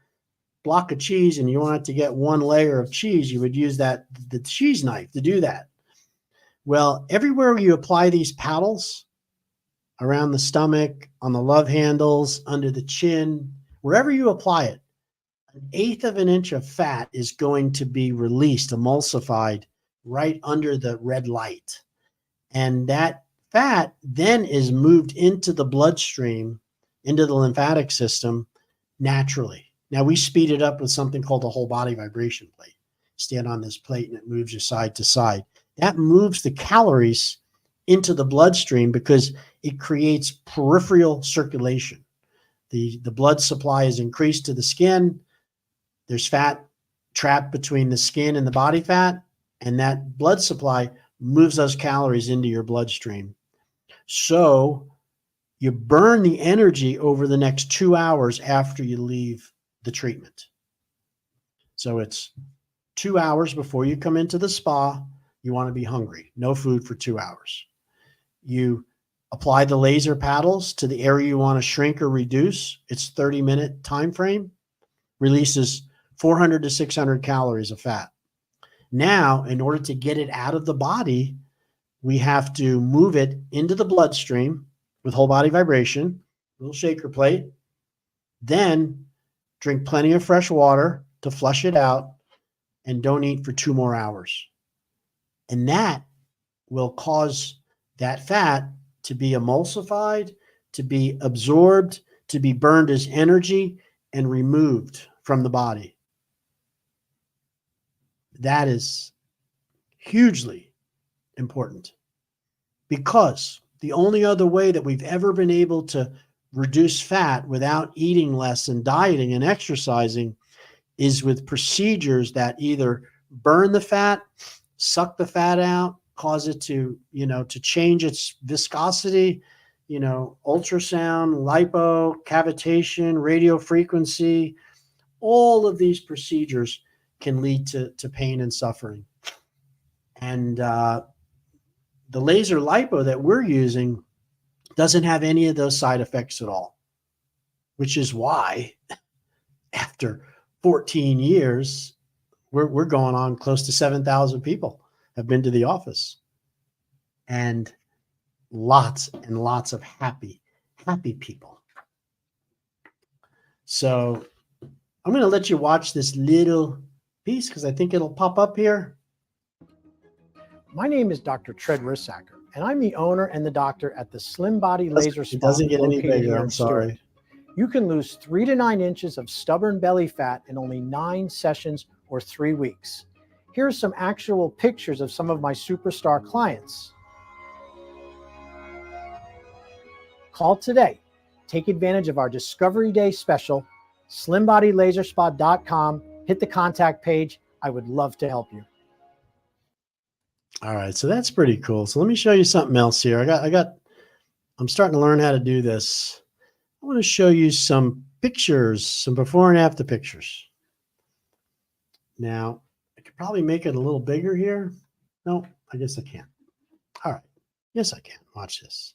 block of cheese and you wanted to get one layer of cheese, you would use the cheese knife to do that. Well, everywhere you apply these paddles, around the stomach, on the love handles, under the chin, wherever you apply it, 1/8 of an inch of fat is going to be released, emulsified right under the red light. And that fat then is moved into the bloodstream, into the lymphatic system naturally. Now, we speed it up with something called the whole body vibration plate. Stand on this plate and it moves you side to side. That moves the calories into the bloodstream because it creates periphreal circulation. The blood supply is increased to the skin. There's fat trapped between the skin and the body fat, and that blood supply moves those calories into your bloodstream. So you burn the energy over the next 2 hours after you leave the treatment. So it's 2 hours before you come into the spa. You want to be hungry. No food for 2 hours. You apply the laser paddles to the area you want to shrink or reduce. It's 30-minute time frame. Releases 400 to 600 calories of fat. Now, in order to get it out of the body, we have to move it into the bloodstream with whole body vibration, little shaker plate. Then drink plenty of fresh water to flush it out, and don't eat for 2 more hours. And that will cause that fat to be emulsified, to be absorbed, to be burned as energy and removed from the body. That is hugely important, because the only other way that we've ever been able to reduce fat without eating less and dieting and exercising is with procedures that either burn the fat, suck the fat out, cause it to change its viscosity, ultrasound, lipo, cavitation, radio frequency. All of these procedures can lead to pain and suffering. And the laser lipo that we're using doesn't have any of those side effects at all, which is why after 14 years, we're going on close to 7,000 people have been to the office, and lots and lots of happy people. So I'm going to let you watch this little piece because I think it'll pop up here. My name is Dr. Tday I, and I'm the owner and the doctor at the Slim Body Laser Spa. It doesn't get any located bigger. here I'm in sorry. Stewart. You can lose 3 to 9 inches of stubborn belly fat in only 9 sessions or 3 weeks. Here are some actual pictures of some of my superstar clients. Call today. Take advantage of our Discovery Day special, slimbodylaserspa.com. Hit the contact page. I would love to help you. All right, so that's pretty cool. So let me show you something else here. I'm starting to learn how to do this. I want to show you some pictures, some before and after pictures. Now, I could probably make it a little bigger here. No, I guess I can't. All right. Yes, I can. Watch this.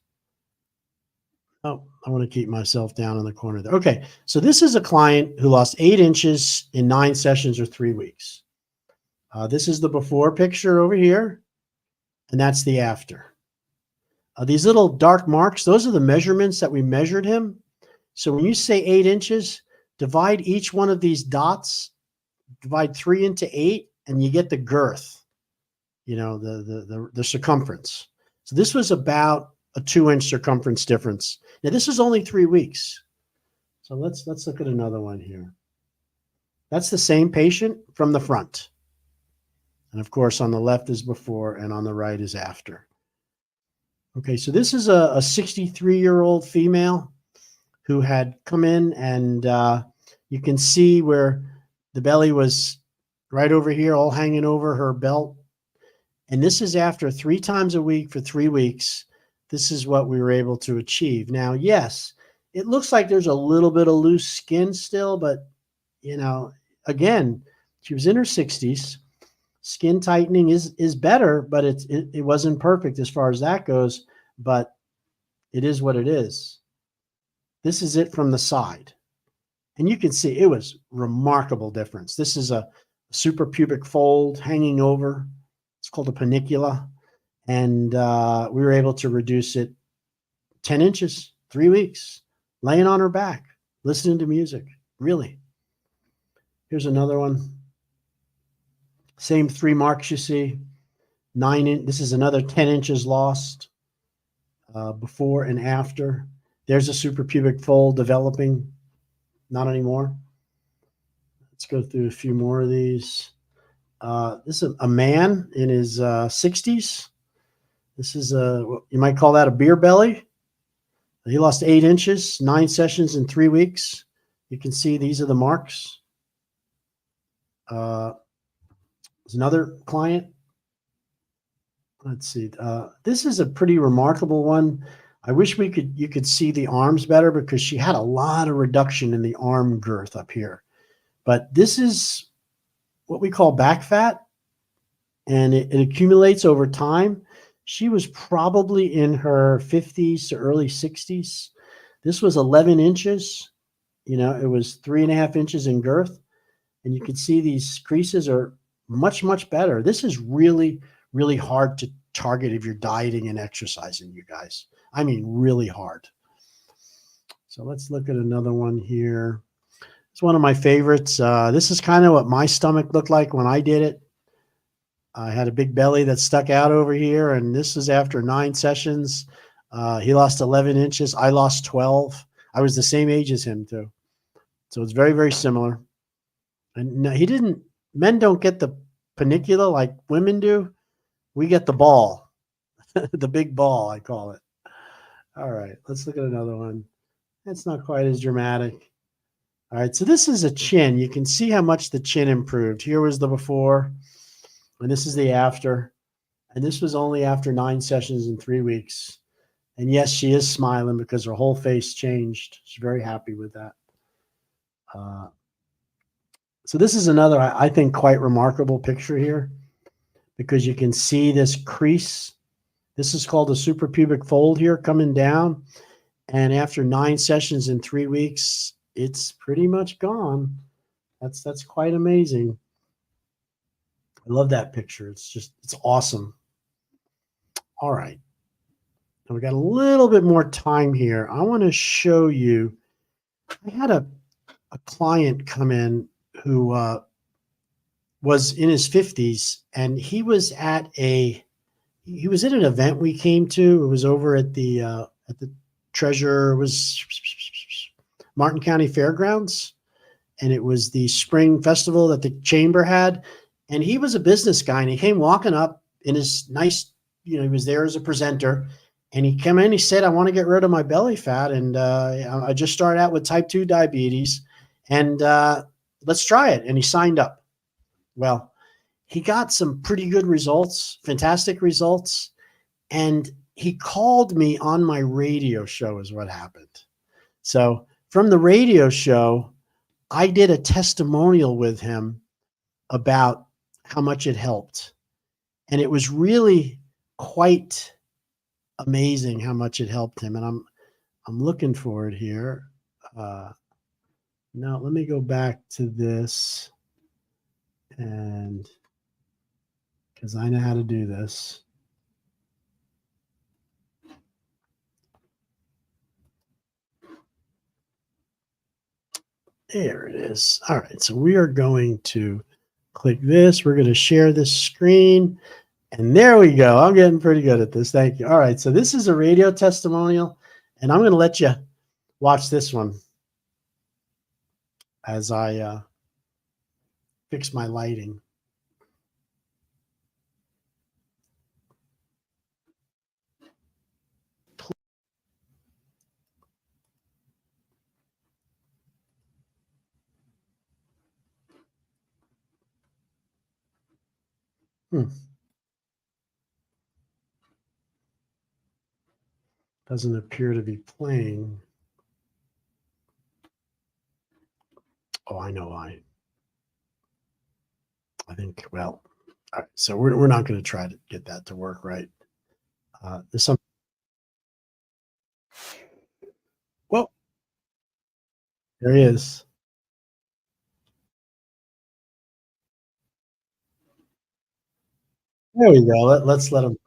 Oh, I want to keep myself down in the corner there. Okay, so this is a client who lost 8 inches in 9 sessions or 3 weeks. This is the before picture over here, and that's the after. These little dark marks, those are the measurements that we measured him. So when you say 8 inches, divide each one of these dots, divide 3 into 8, and you get the girth, you know, the circumference. So this was about a 2-inch circumference difference. Now this is only 3 weeks. So let's look at another one here. That's the same patient from the front. And of course, on the left is before and on the right is after. Okay, so this is a 63-year-old female who had come in, and you can see where the belly was right over here, all hanging over her belt. And this is after 3 times a week for 3 weeks. This is what we were able to achieve. Now, yes, it looks like there's a little bit of loose skin still, but, you know, again, she was in her 60s. Skin tightening is better, but it wasn't perfect as far as that goes, but it is what it is. This is it from the side. And you can see it was remarkable difference. This is a suprapubic fold hanging over. It's called a panicula. And we were able to reduce it 10 inches, 3 weeks, laying on her back, listening to music. Really. Here's another one. Same 3 marks you see. 9 in. This is another 10 inches lost before and after. There's a suprapubic fold developing. Not anymore. Let's go through a few more of these. This is a man in his 60s. This is you might call that a beer belly. He lost 8 inches, 9 sessions in 3 weeks. You can see these are the marks. There's another client. Let's see. This is a pretty remarkable one. I wish you could see the arms better because she had a lot of reduction in the arm girth up here. But this is what we call back fat, and it accumulates over time. She was probably in her 50s to early 60s. This was 11 inches. You know, it was 3.5 inches in girth. And you can see these creases are much, much better. This is really, really hard to target if you're dieting and exercising, you guys. I mean, really hard. So let's look at another one here. It's one of my favorites. This is kind of what my stomach looked like when I did it. I had a big belly that stuck out over here, and this is after 9 sessions. He lost 11 inches. I lost 12. I was the same age as him, too. So it's very, very similar. And no, men don't get the panicula like women do. We get the ball, the big ball, I call it. All right, let's look at another one. That's not quite as dramatic. All right, so this is a chin. You can see how much the chin improved. Here was the before, and this is the after. And this was only after 9 sessions in 3 weeks. And yes, she is smiling because her whole face changed. She's very happy with that. So this is another, I think, quite remarkable picture here because you can see this crease. This is called a suprapubic fold here coming down. And after 9 sessions in 3 weeks, it's pretty much gone. That's quite amazing. I love that picture. It's awesome. All right. Now we got a little bit more time here. I want to show you, I had a client come in who was in his 50s, and he was he was at an event we came to. It was over at the Treasure, it was Martin County Fairgrounds, and it was the spring festival that the chamber had. And he was a business guy, and he came walking up in his nice, he was there as a presenter, and he came in. He said, "I want to get rid of my belly fat, and I just started out with type 2 diabetes, and let's try it." And he signed up. Well, he got some pretty good results, fantastic results. And he called me on my radio show is what happened. So from the radio show, I did a testimonial with him about how much it helped. And it was really quite amazing how much it helped him. And I'm looking for it here. Now let me go back to this, and because I know how to do this. There it is. All right, so we are going to click this. We're going to share this screen, and there we go. I'm getting pretty good at this. Thank you. All right, so this is a radio testimonial, and I'm going to let you watch this one as I fix my lighting. Doesn't appear to be playing. Oh, I know why. I think, well, all right, so we're not going to try to get that to work right. There's some. Well, there he is. There we go. Let's let him.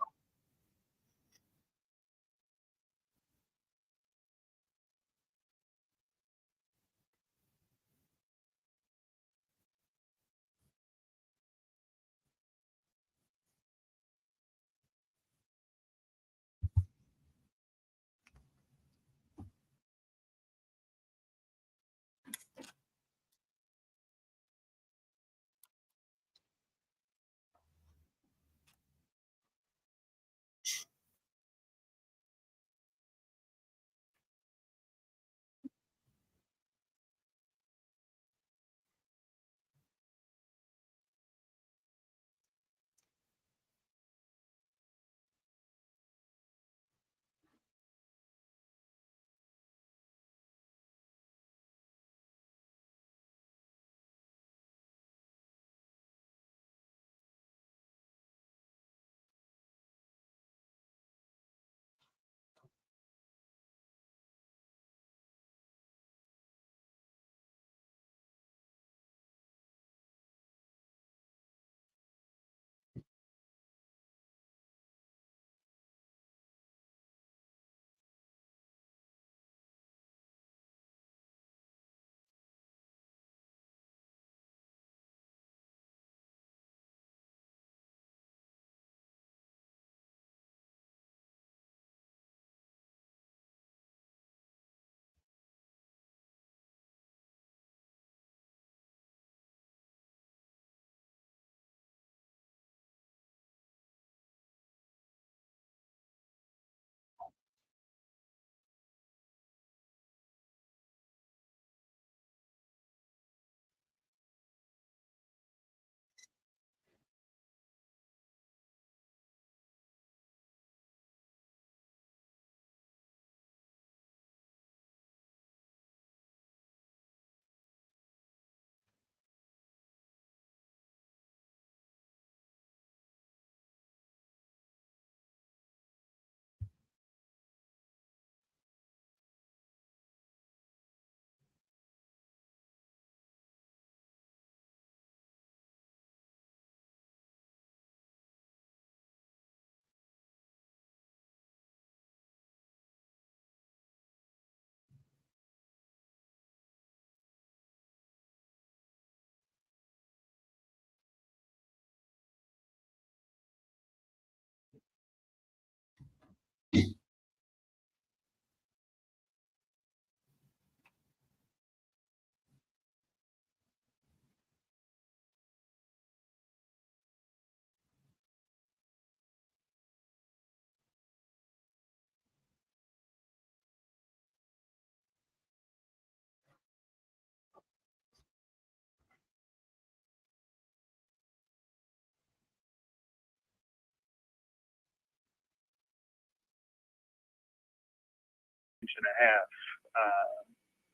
and a half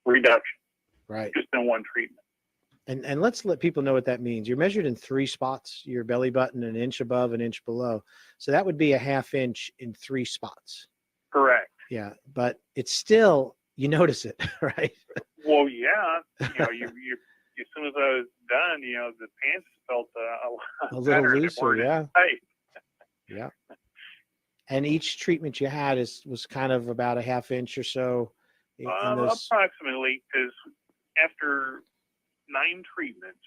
reduction Right. just in one treatment. And let's let people know what that means. You're measured in 3 spots, your belly button an inch above, an inch below. So that would be a ½ inch in 3 spots. Correct. Yeah. But it's still, you notice it, right? Well, yeah, you as soon as I was done, the pants felt a lot little better. They looser, weren't as yeah. tight. Yeah. And each treatment you had was kind of about a ½ inch or so. In those... Approximately, because after 9 treatments,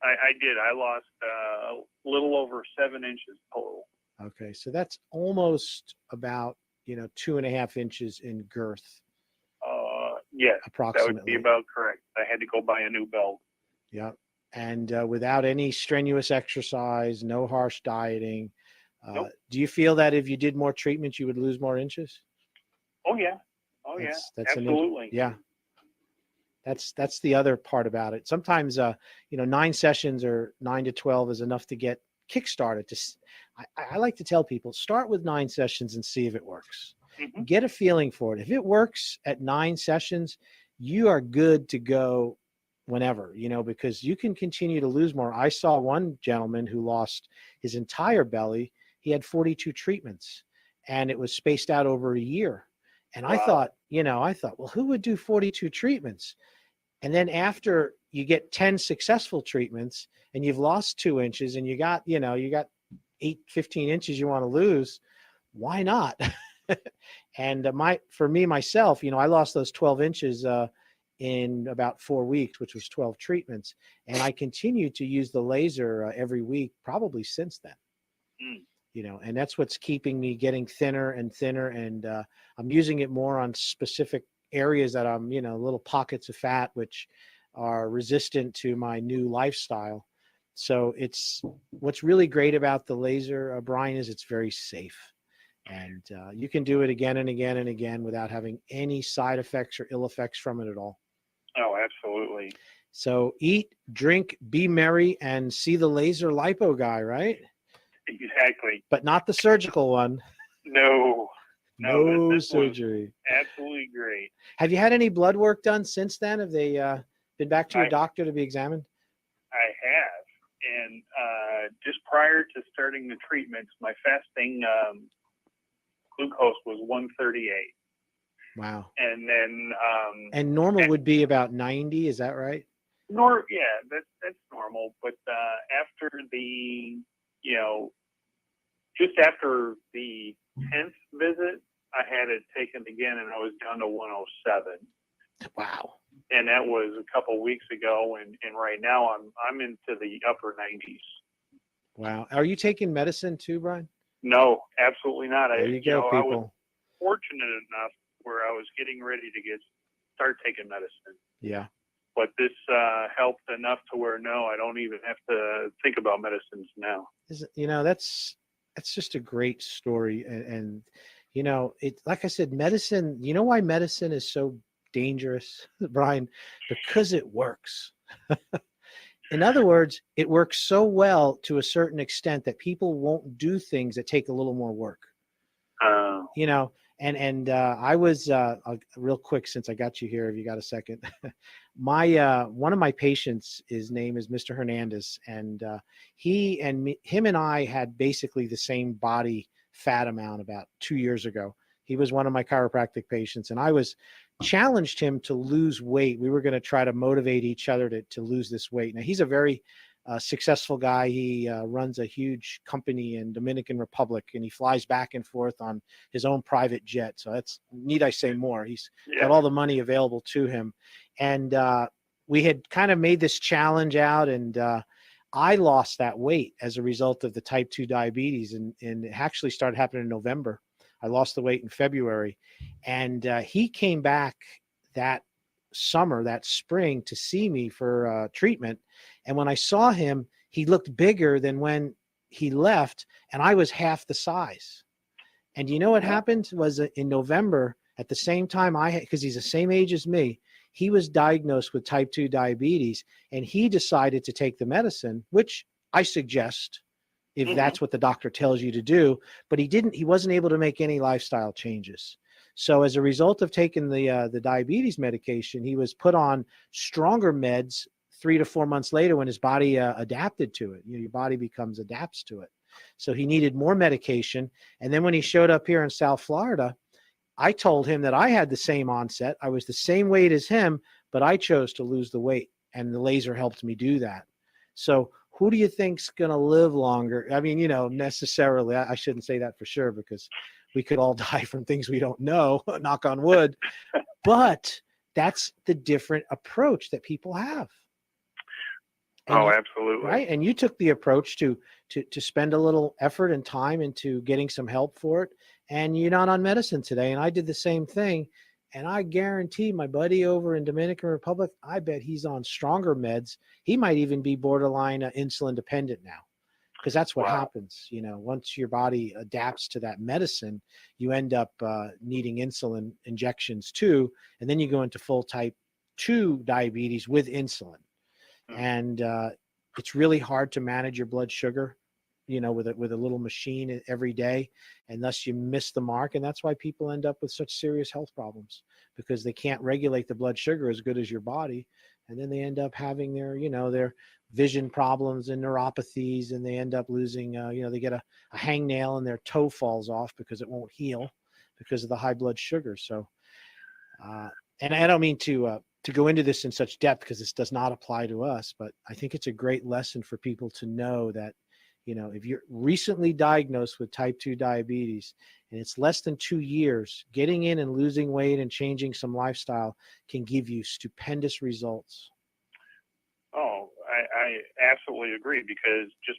I lost a little over 7 inches total. Okay, so that's almost about 2½ inches in girth. Yes, approximately. that would be about correct. I had to go buy a new belt. Yeah, and without any strenuous exercise, no harsh dieting. Nope. Do you feel that if you did more treatments, you would lose more inches? Oh yeah, That's absolutely. Yeah. That's the other part about it. Sometimes 9 sessions or 9 to 12 is enough to get kickstarted. I like to tell people, start with 9 sessions and see if it works. Mm-hmm. Get a feeling for it. If it works at 9 sessions, you are good to go whenever, because you can continue to lose more. I saw one gentleman who lost his entire belly. He had 42 treatments and it was spaced out over a year. And wow. I thought, well, who would do 42 treatments? And then after you get 10 successful treatments and you've lost 2 inches and you got 15 inches you want to lose, why not? And for me, myself, I lost those 12 inches in about 4 weeks, which was 12 treatments. And I continued to use the laser every week, probably since then. And that's what's keeping me getting thinner and thinner. And I'm using it more on specific areas that I'm, little pockets of fat, which are resistant to my new lifestyle. So what's really great about the laser, Brian, is it's very safe. And you can do it again and again and again without having any side effects or ill effects from it at all. Oh, absolutely. So eat, drink, be merry, and see the laser lipo guy, right? Exactly. But not the surgical one. No, this surgery. Absolutely great. Have you had any blood work done since then? Have they been back to your doctor to be examined? I have. And just prior to starting the treatments, my fasting glucose was 138. Wow. And then and normal would be about 90, is that right? That's normal. But after the just after the 10th visit, I had it taken again and I was down to 107. Wow. And that was a couple weeks ago, and right now I'm into the upper 90s. Wow. Are you taking medicine too, Brian? No, absolutely not. There you go, people. I was fortunate enough where I was getting ready to start taking medicine. Yeah. But this helped enough to where I don't even have to think about medicines now. That's just a great story, and it, like I said, medicine. You know why medicine is so dangerous, Brian? Because it works. In other words, it works so well to a certain extent that people won't do things that take a little more work. And I was real quick, since I got you here, if you got a second. One of my patients, his name is Mr. Hernandez, and him and I had basically the same body fat amount about 2 years ago. He was one of my chiropractic patients, and I challenged him to lose weight. We were going to try to motivate each other to lose this weight. Now, he's a very successful guy. He runs a huge company in Dominican Republic, and he flies back and forth on his own private jet. So need I say more? He's got all the money available to him. And we had kind of made this challenge out, and I lost that weight as a result of the type 2 diabetes. And it actually started happening in November. I lost the weight in February, and he came back that spring to see me for treatment. And when I saw him, he looked bigger than when he left, and I was half the size. And you know what happened was in November, at the same time because he's the same age as me, he was diagnosed with type 2 diabetes, and he decided to take the medicine, which I suggest if that's what the doctor tells you to do, but he wasn't able to make any lifestyle changes. So as a result of taking the diabetes medication, he was put on stronger meds 3 to 4 months later when his body adapted to it. Your body adapts to it. So he needed more medication. And then when he showed up here in South Florida, I told him that I had the same onset. I was the same weight as him, but I chose to lose the weight, and the laser helped me do that. So who do you think's going to live longer? I mean, necessarily, I shouldn't say that for sure, because we could all die from things we don't know, knock on wood. But that's the different approach that people have. And absolutely. Right. And you took the approach to spend a little effort and time into getting some help for it. And you're not on medicine today. And I did the same thing. And I guarantee my buddy over in Dominican Republic, I bet he's on stronger meds. He might even be borderline insulin dependent now, because that's what happens. Once your body adapts to that medicine, you end up needing insulin injections too. And then you go into full type 2 diabetes with insulin. And it's really hard to manage your blood sugar, with a little machine every day, and thus you miss the mark. And that's why people end up with such serious health problems, because they can't regulate the blood sugar as good as your body. And then they end up having their vision problems and neuropathies, and they end up losing, they get a hangnail and their toe falls off because it won't heal because of the high blood sugar. So, and I don't mean to go into this in such depth, because this does not apply to us, but I think it's a great lesson for people to know that, if you're recently diagnosed with type 2 diabetes and it's less than 2 years, getting in and losing weight and changing some lifestyle can give you stupendous results. Oh, I absolutely agree, because just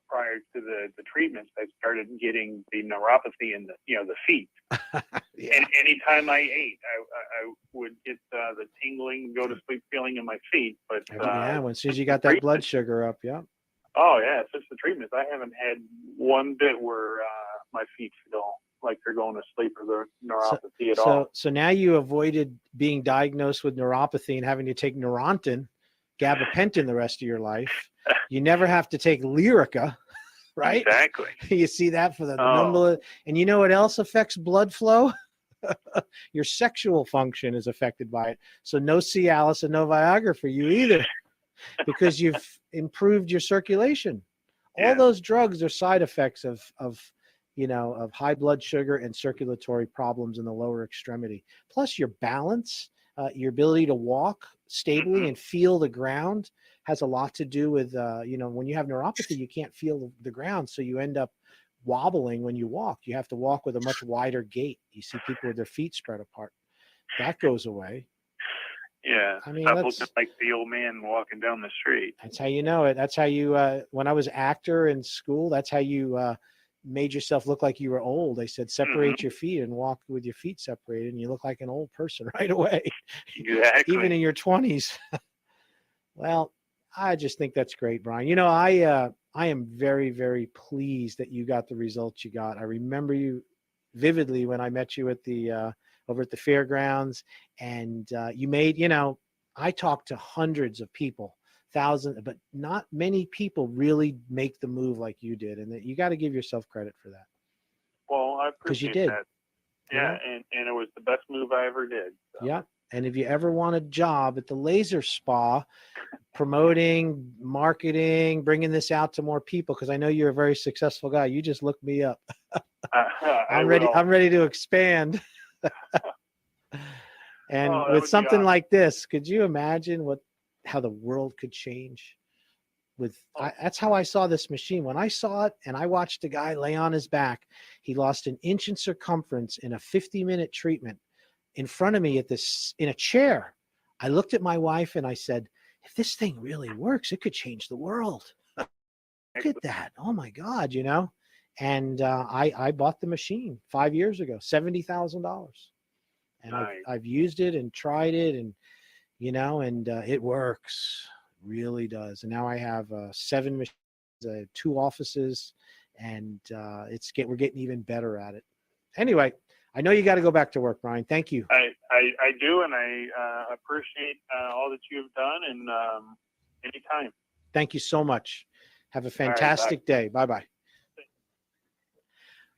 prior to the treatments, I started getting the neuropathy in the feet. Yeah. And anytime I ate, I would get the tingling, go to sleep feeling in my feet. But as soon as you got that blood sugar up, yeah. Oh yeah, since the treatments, I haven't had one bit where my feet feel like they're going to sleep or the neuropathy at all. So now you avoided being diagnosed with neuropathy and having to take Neurontin, gabapentin the rest of your life. You never have to take Lyrica, right? Exactly. You see that for the number. And you know what else affects blood flow? Your sexual function is affected by it. So no Cialis and no Viagra for you either, because you've improved your circulation. All those drugs are side effects of high blood sugar and circulatory problems in the lower extremity. Plus your balance, your ability to walk stably and feel the ground has a lot to do with, when you have neuropathy, you can't feel the ground. So you end up wobbling when you walk. You have to walk with a much wider gait. You see people with their feet spread apart. That goes away. Yeah, I mean, stop looking like the old man walking down the street. That's how you know it. That's how you, when I was actor in school, that's how you made yourself look like you were old. They said, separate your feet and walk with your feet separated, and you look like an old person right away. Exactly. Even in your 20s. Well, I just think that's great, Brian. I am very, very pleased that you got the results you got. I remember you vividly when I met you at the over at the fairgrounds, and you made, I talked to hundreds of people, thousands, but not many people really make the move like you did, and that you got to give yourself credit for that. Well, I appreciate you did. that. Yeah, and it was the best move I ever did. So. Yeah. And if you ever want a job at the laser spa, promoting, marketing, bringing this out to more people, because I know you're a very successful guy. You just look me up. I'm ready to expand. And with something awesome. like this, could you imagine how the world could change? That's how I saw this machine. When I saw it and I watched a guy lay on his back, he lost 1 inch in circumference in a 50-minute treatment in front of me in a chair. I looked at my wife and I said, if this thing really works, it could change the world. Look at that. Oh my God, And I bought the machine 5 years ago, $70,000. And Nice. I've used it and tried it, and it works, really does. And now I have 7 machines, 2 offices, and we're getting even better at it. Anyway, I know you got to go back to work, Brian. Thank you. I do, and I appreciate all that you've done, and anytime. Thank you so much. Have a fantastic day. Bye-bye.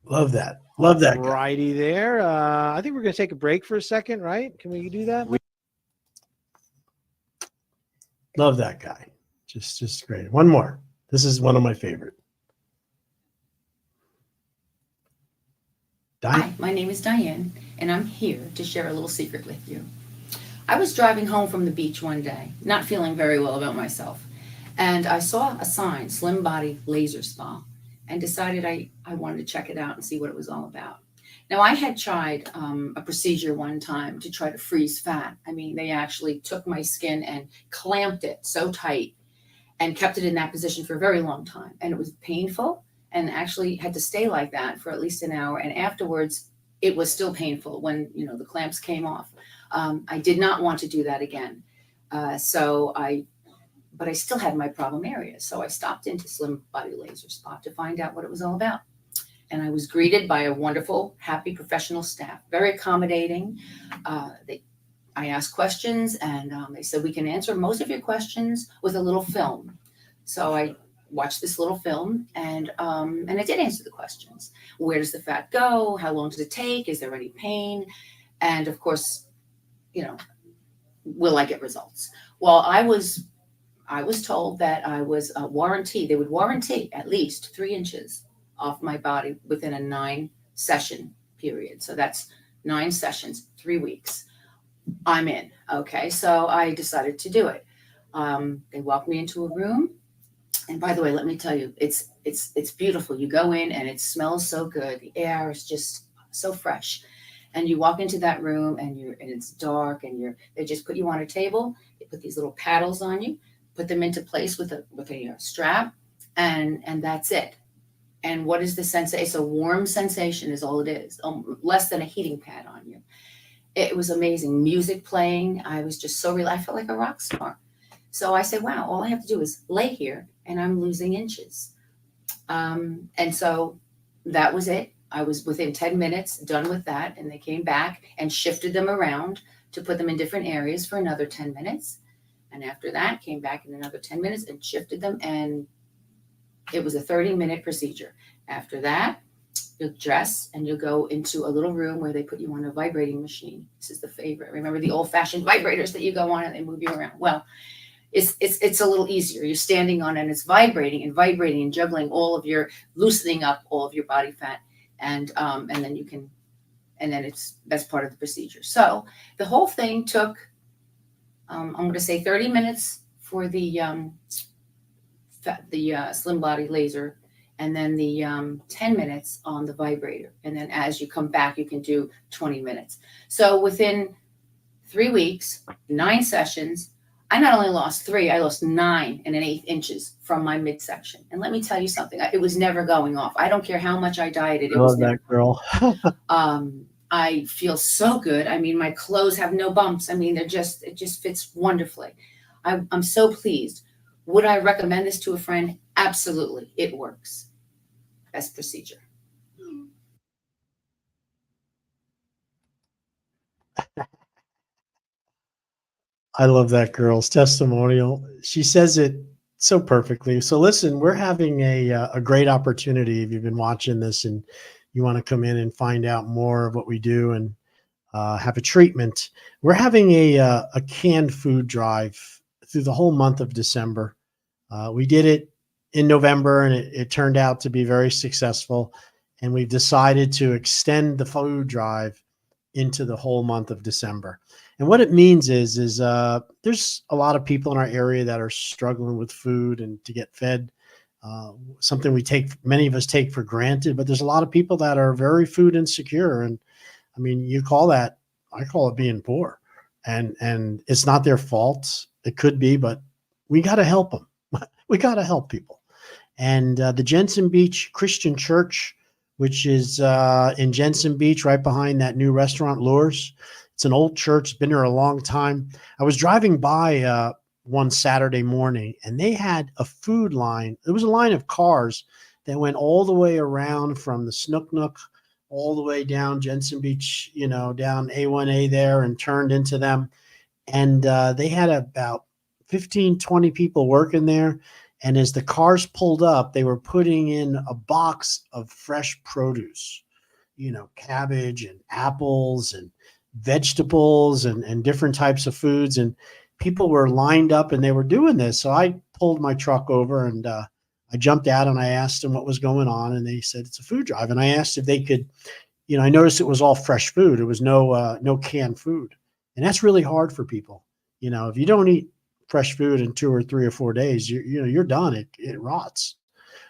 Love that. Love that guy. Righty there. I think we're going to take a break for a second, right? Can we do that? Love that guy. Just great. One more. This is one of my favorite. Hi, my name is Diane, and I'm here to share a little secret with you. I was driving home from the beach one day, not feeling very well about myself, and I saw a sign, Slim Body Laser Spa, and decided I wanted to check it out and see what it was all about. Now, I had tried a procedure one time to try to freeze fat. I mean, they actually took my skin and clamped it so tight and kept it in that position for a very long time, and it was painful, and actually had to stay like that for at least an hour. And afterwards, it was still painful when, the clamps came off. I did not want to do that again. But I still had my problem areas. So I stopped into Slim Body Laser Spa to find out what it was all about. And I was greeted by a wonderful, happy professional staff, very accommodating. I asked questions, and they said, we can answer most of your questions with a little film. So I watched this little film, and I did answer the questions. Where does the fat go? How long does it take? Is there any pain? And of course, will I get results? Well, I was told that I was they would warranty at least 3 inches off my body within a 9-session period. So that's 9 sessions, 3 weeks. I'm in. Okay. So I decided to do it. They walked me into a room. And by the way, let me tell you, it's beautiful. You go in and it smells so good. The air is just so fresh. And you walk into that room and it's dark, and they just put you on a table. They put these little paddles on you, put them into place with a strap, and that's it. And what is the sensation? It's a warm sensation is all it is, less than a heating pad on you. It was amazing. Music playing. I was just so relaxed. I felt like a rock star. So I said, wow, all I have to do is lay here and I'm losing inches. And so that was it. I was within 10 minutes done with that. And they came back and shifted them around to put them in different areas for another 10 minutes. And after that, came back in another 10 minutes and shifted them. And it was a 30-minute procedure. After that, you'll dress and you'll go into a little room where they put you on a vibrating machine. This is the favorite. Remember the old-fashioned vibrators that you go on and they move you around? Well, it's a little easier. You're standing on and it's vibrating and juggling loosening up all of your body fat. And then that's part of the procedure. So the whole thing took, I'm going to say 30 minutes for the slim body laser, and then the 10 minutes on the vibrator. And then as you come back, you can do 20 minutes. So within 3 weeks, 9 sessions, I not only lost 3, I lost 9 1/8 inches from my midsection. And let me tell you something, it was never going off. I don't care how much I dieted. I love that girl. I feel so good. I mean, my clothes have no bumps. I mean, it just fits wonderfully. I'm so pleased. Would I recommend this to a friend? Absolutely. It works. Best procedure. I love that girl's testimonial. She says it so perfectly. So listen, we're having a great opportunity. If you've been watching this and you want to come in and find out more of what we do and have a treatment, we're having a canned food drive through the whole month of December. We did it in November, and it turned out to be very successful. And we've decided to extend the food drive into the whole month of December. And what it means is there's a lot of people in our area that are struggling with food and to get fed. Something many of us take for granted, but there's a lot of people that are very food insecure. And I mean, I call it being poor, and it's not their fault. It could be, but we got to help them. We got to help people. And the Jensen Beach Christian Church, which is in Jensen Beach, right behind that new restaurant, Lures. It's an old church. It's been there a long time. I was driving by one Saturday morning, and they had a food line. There was a line of cars that went all the way around from the Snook Nook all the way down Jensen Beach, down A1A there, and turned into them. And they had about 15, 20 people working there. And as the cars pulled up, they were putting in a box of fresh produce, cabbage and apples and vegetables and different types of foods. And people were lined up and they were doing this. So I pulled my truck over and I jumped out and I asked them what was going on. And they said, it's a food drive. And I asked if they could, I noticed it was all fresh food. It was no canned food. And that's really hard for people. If you don't eat fresh food in 2 or 3 or 4 days, you're done. It rots.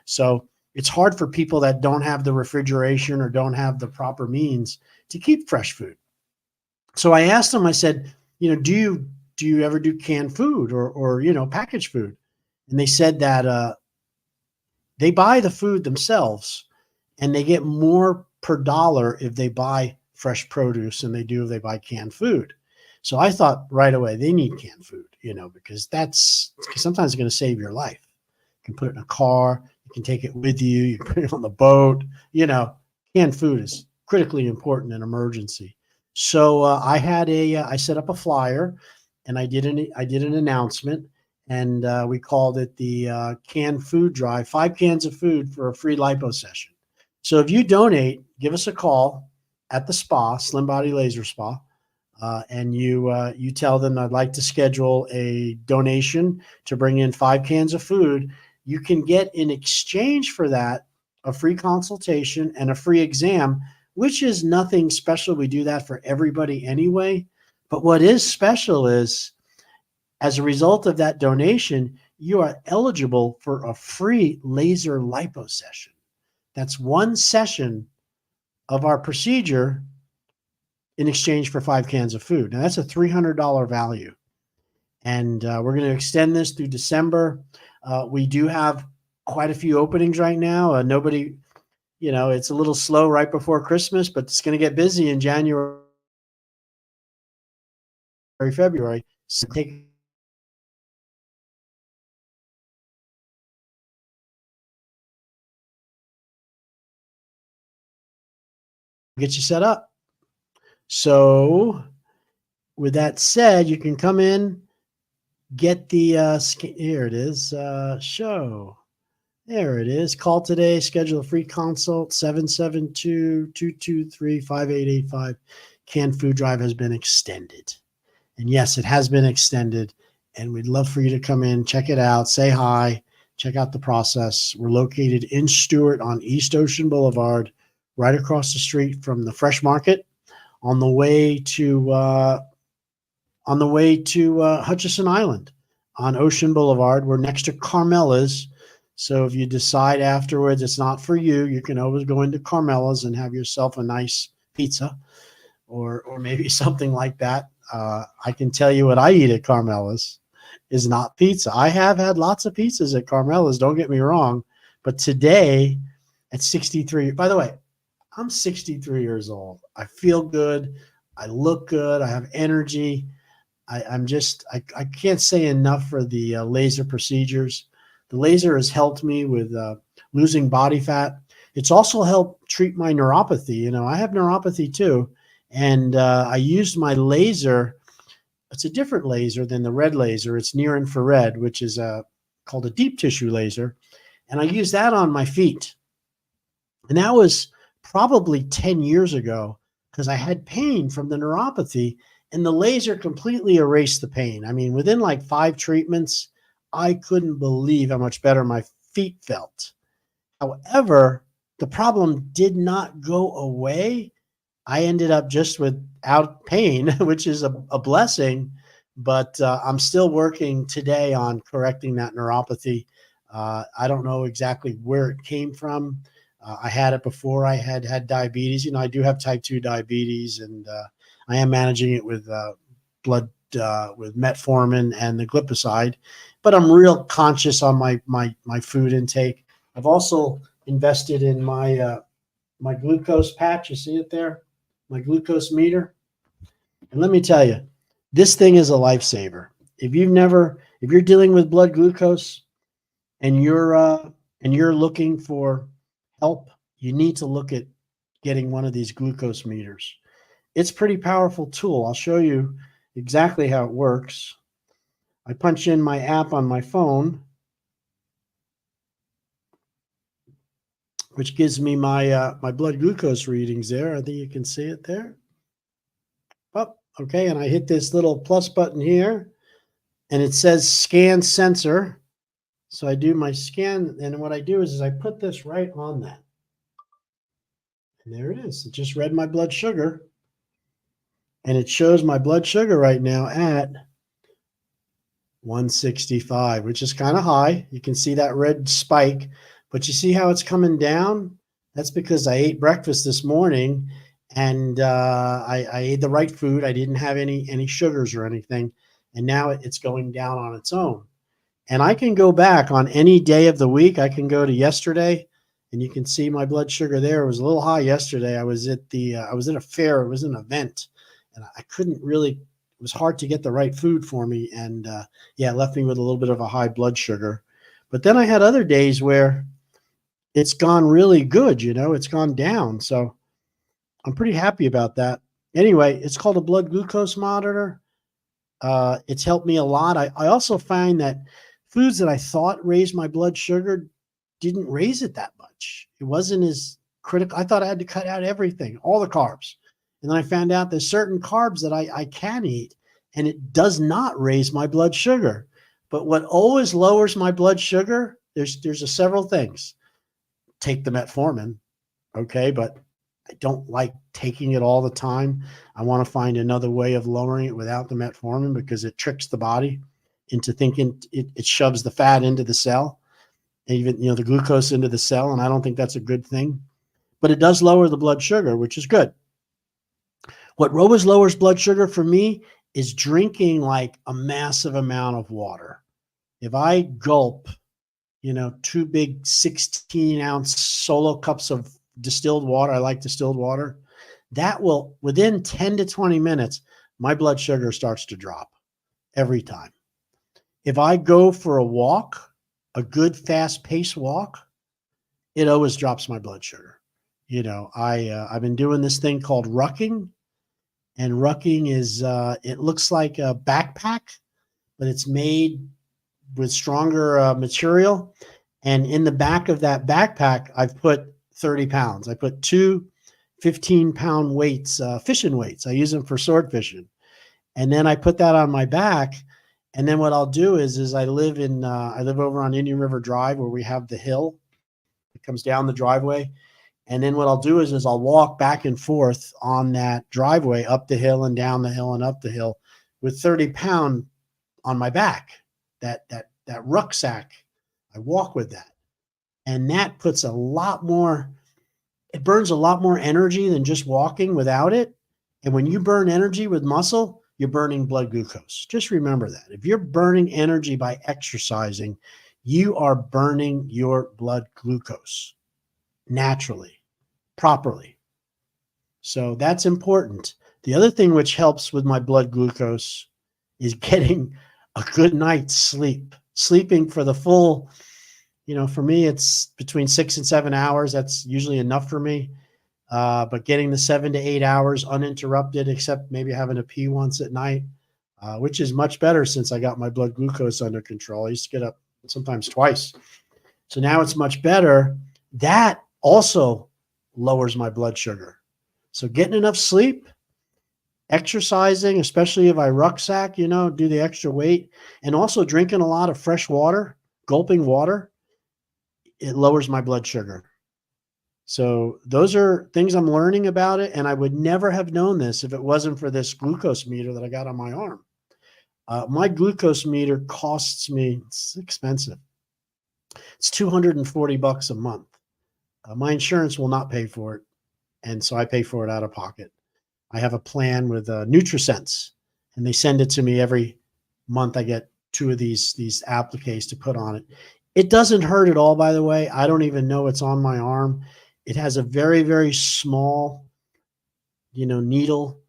So it's hard for people that don't have the refrigeration or don't have the proper means to keep fresh food. So I asked them, I said, do you ever do canned food or packaged food? And they said that they buy the food themselves and they get more per dollar if they buy fresh produce than they do if they buy canned food. So I thought right away, they need canned food, because sometimes it's going to save your life. You can put it in a car, you can take it with you, you can put it on the boat, canned food is critically important in emergency. So I set up a flyer and I did an announcement and we called it the canned food drive, 5 cans of food for a free lipo session. So if you donate, give us a call at the spa, Slim Body Laser Spa. And you tell them I'd like to schedule a donation to bring in 5 cans of food. You can get in exchange for that a free consultation and a free exam, which is nothing special. We do that for everybody anyway. But what is special is, as a result of that donation, you are eligible for a free laser lipo session. That's 1 session of our procedure in exchange for 5 cans of food. Now that's a $300 value. And we're going to extend this through December. We do have quite a few openings right now. Nobody, it's a little slow right before Christmas, but it's going to get busy in January, February. So get you set up. So with that said, you can come in, get the, here it is, show. There it is. Call today, schedule a free consult, 772-223-5885. Canned food drive has been extended. And yes, it has been extended. And we'd love for you to come in, check it out, say hi, check out the process. We're located in Stewart on East Ocean Boulevard, right across the street from the Fresh Market. On the way to Hutchison Island on Ocean Boulevard. We're next to Carmela's. So if you decide afterwards it's not for you, you can always go into Carmela's and have yourself a nice pizza or maybe something like that. I can tell you what I eat at Carmela's is not pizza. I have had lots of pizzas at Carmela's, don't get me wrong. But today at 63, by the way, I'm 63 years old. I feel good. I look good. I have energy. I can't say enough for the laser procedures. The laser has helped me with losing body fat. It's also helped treat my neuropathy. I have neuropathy too. And I used my laser. It's a different laser than the red laser. It's near infrared, which is called a deep tissue laser. And I used that on my feet. And that was probably 10 years ago because I had pain from the neuropathy and the laser completely erased the pain. I mean, within like 5 treatments, I couldn't believe how much better my feet felt. However, the problem did not go away. I ended up just without pain, which is a blessing, but I'm still working today on correcting that neuropathy. I don't know exactly where it came from. I had it before I had diabetes. I do have type 2 diabetes, and I am managing it with blood, with metformin and the glipizide, but I'm real conscious on my food intake. I've also invested in my glucose patch. You see it there? My glucose meter. And let me tell you, this thing is a lifesaver. If you're dealing with blood glucose and you're looking for help, you need to look at getting one of these glucose meters. It's a pretty powerful tool. I'll show you exactly how it works. I punch in my app on my phone which gives me my my blood glucose readings there. I think you can see it there. Oh, okay, and I hit this little plus button here, and it says scan sensor. So I do my scan, and what I do is I put this right on that. And there it is. It just read my blood sugar. And it shows my blood sugar right now at 165, which is kind of high. You can see that red spike, but you see how it's coming down? That's because I ate breakfast this morning, and I ate the right food. I didn't have any sugars or anything, and now it's going down on its own. And I can go back on any day of the week. I can go to yesterday, and you can see my blood sugar there. It was a little high yesterday. I was at the I was at a fair. It was an event, and I couldn't really. It was hard to get the right food for me, and yeah, it left me with a little bit of a high blood sugar. But then I had other days where it's gone really good. You know, it's gone down. So I'm pretty happy about that. Anyway, it's called a blood glucose monitor. It's helped me a lot. I also find that foods that I thought raised my blood sugar didn't raise it that much. It wasn't as critical. I thought I had to cut out everything, all the carbs. And then I found out there's certain carbs that I can eat, and it does not raise my blood sugar. But what always lowers my blood sugar, there's several things. Take the metformin, okay, but I don't like taking it all the time. I want to find another way of lowering it without the metformin because it tricks the body into thinking it shoves the fat into the cell, even the glucose into the cell, and I don't think that's a good thing. But it does lower the blood sugar, which is good. What always lowers blood sugar for me is drinking like a massive amount of water. If I gulp, 2 big 16-ounce solo cups of distilled water, I like distilled water, that will, within 10 to 20 minutes, my blood sugar starts to drop every time. If I go for a walk, a good fast-paced walk, it always drops my blood sugar. I've been doing this thing called rucking, and rucking is, it looks like a backpack, but it's made with stronger material. And in the back of that backpack, I've put 30 pounds. I put 2 15-pound weights, fishing weights. I use them for sword fishing. And then I put that on my back. And then what I'll do is I live over on Indian River Drive, where we have the hill that comes down the driveway. And then what I'll do is I'll walk back and forth on that driveway, up the hill and down the hill and up the hill, with 30 pound on my back. That rucksack, I walk with that. And that puts it burns a lot more energy than just walking without it. And when you burn energy with muscle, you're burning blood glucose. Just remember that. If you're burning energy by exercising, you are burning your blood glucose naturally, properly. So that's important. The other thing which helps with my blood glucose is getting a good night's sleep. Sleeping for the full, for me, it's between 6 and 7 hours. That's usually enough for me. But getting the 7 to 8 hours uninterrupted, except maybe having a pee once at night, which is much better since I got my blood glucose under control. I used to get up sometimes twice. So now it's much better. That also lowers my blood sugar. So getting enough sleep, exercising, especially if I rucksack, do the extra weight, and also drinking a lot of fresh water, gulping water, it lowers my blood sugar. So those are things I'm learning about it, and I would never have known this if it wasn't for this glucose meter that I got on my arm. My glucose meter costs me, it's expensive. It's $240 a month. My insurance will not pay for it, and so I pay for it out of pocket. I have a plan with NutriSense, and they send it to me every month. I get 2 of these appliques to put on it. It doesn't hurt at all, by the way. I don't even know it's on my arm. It has a very, very small, needle,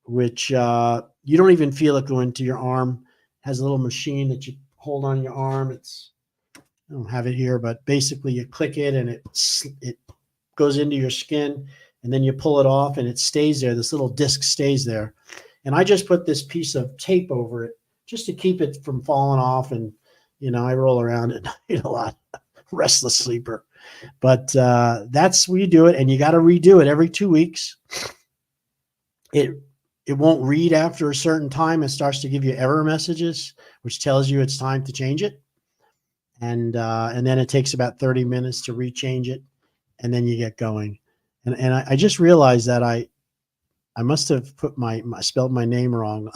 which you don't even feel it go into your arm. It has a little machine that you hold on your arm. I don't have it here, but basically you click it and it goes into your skin, and then you pull it off and it stays there. This little disc stays there. And I just put this piece of tape over it just to keep it from falling off. And, I roll around at night a lot, restless sleeper. But that's where you do it, and you got to redo it every 2 weeks. It won't read after a certain time. It starts to give you error messages, which tells you it's time to change it. And then it takes about 30 minutes to rechange it, and then you get going. And I just realized that I must have put spelled my name wrong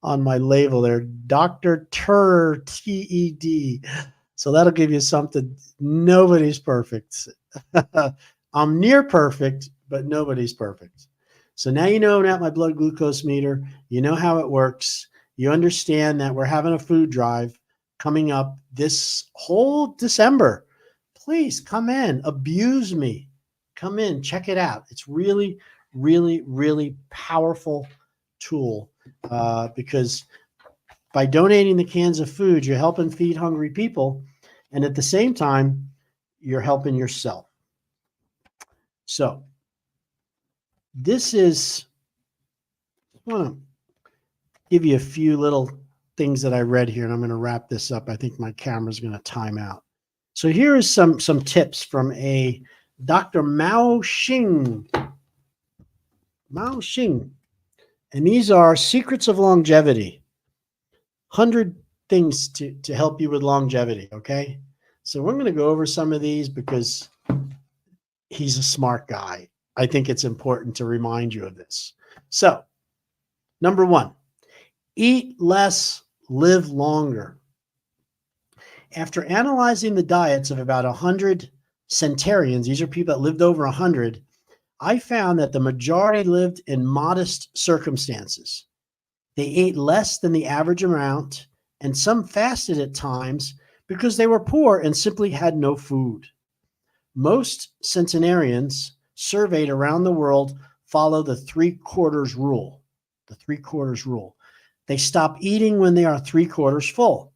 on my label there, Dr. Ted. So that'll give you something. Nobody's perfect. I'm near perfect, but nobody's perfect. So now you know about my blood glucose meter. You know how it works. You understand that we're having a food drive coming up this whole December. Please come in, abuse me. Come in, check it out. It's really, really, really powerful tool because by donating the cans of food, you're helping feed hungry people, and at the same time, you're helping yourself. So this is, I want to give you a few little things that I read here, and I'm going to wrap this up. I think my camera's going to time out. So here is some tips from a Dr. Mao Xing. And these are secrets of longevity. 100 things to help you with longevity, okay? So we're going to go over some of these because he's a smart guy. I think it's important to remind you of this. So, number 1, eat less, live longer. After analyzing the diets of about 100 centenarians, these are people that lived over 100, I found that the majority lived in modest circumstances. They ate less than the average amount, and some fasted at times because they were poor and simply had no food. Most centenarians surveyed around the world follow the 3/4 rule. The 3/4 rule. They stop eating when they are 3/4 full.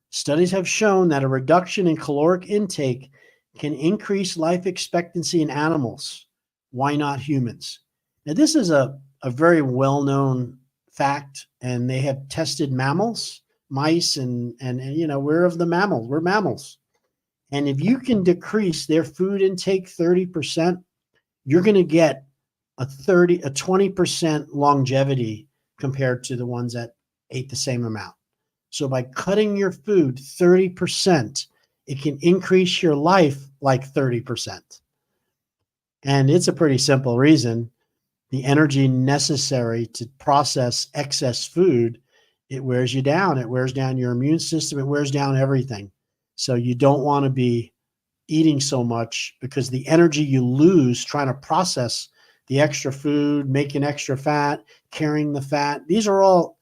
Studies have shown that a reduction in caloric intake can increase life expectancy in animals. Why not humans? Now, this is a very well-known fact, and they have tested mammals, mice, and you know, we're of the mammals. We're mammals. And if you can decrease their food intake 30%, you're going to get a 20% longevity compared to the ones that ate the same amount. So by cutting your food 30%, it can increase your life like 30%. And it's a pretty simple reason. The energy necessary to process excess food, it wears you down. It wears down your immune system. It wears down everything. So you don't want to be eating so much because the energy you lose trying to process the extra food, making extra fat, carrying the fat, these are all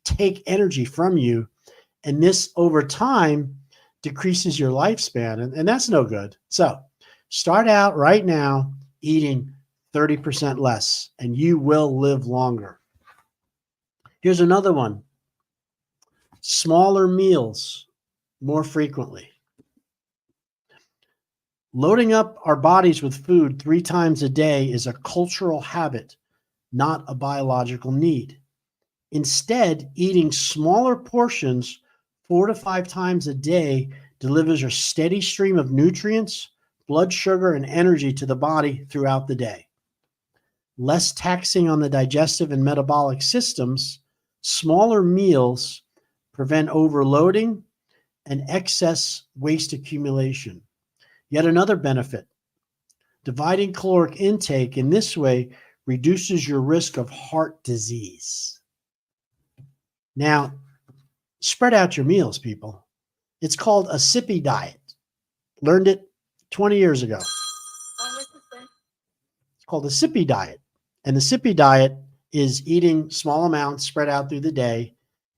take energy from you. And this over time decreases your lifespan. And that's no good. So start out right now eating 30% less, and you will live longer. Here's another one. Smaller meals more frequently. Loading up our bodies with food 3 times a day is a cultural habit, not a biological need. Instead, eating smaller portions 4 to 5 times a day delivers a steady stream of nutrients, blood sugar, and energy to the body throughout the day. Less taxing on the digestive and metabolic systems, smaller meals prevent overloading and excess waste accumulation. Yet another benefit, dividing caloric intake in this way reduces your risk of heart disease. Now, spread out your meals, people. It's called a sippy diet. Learned it 20 years ago. It's called a sippy diet. And the sippy diet is eating small amounts spread out through the day,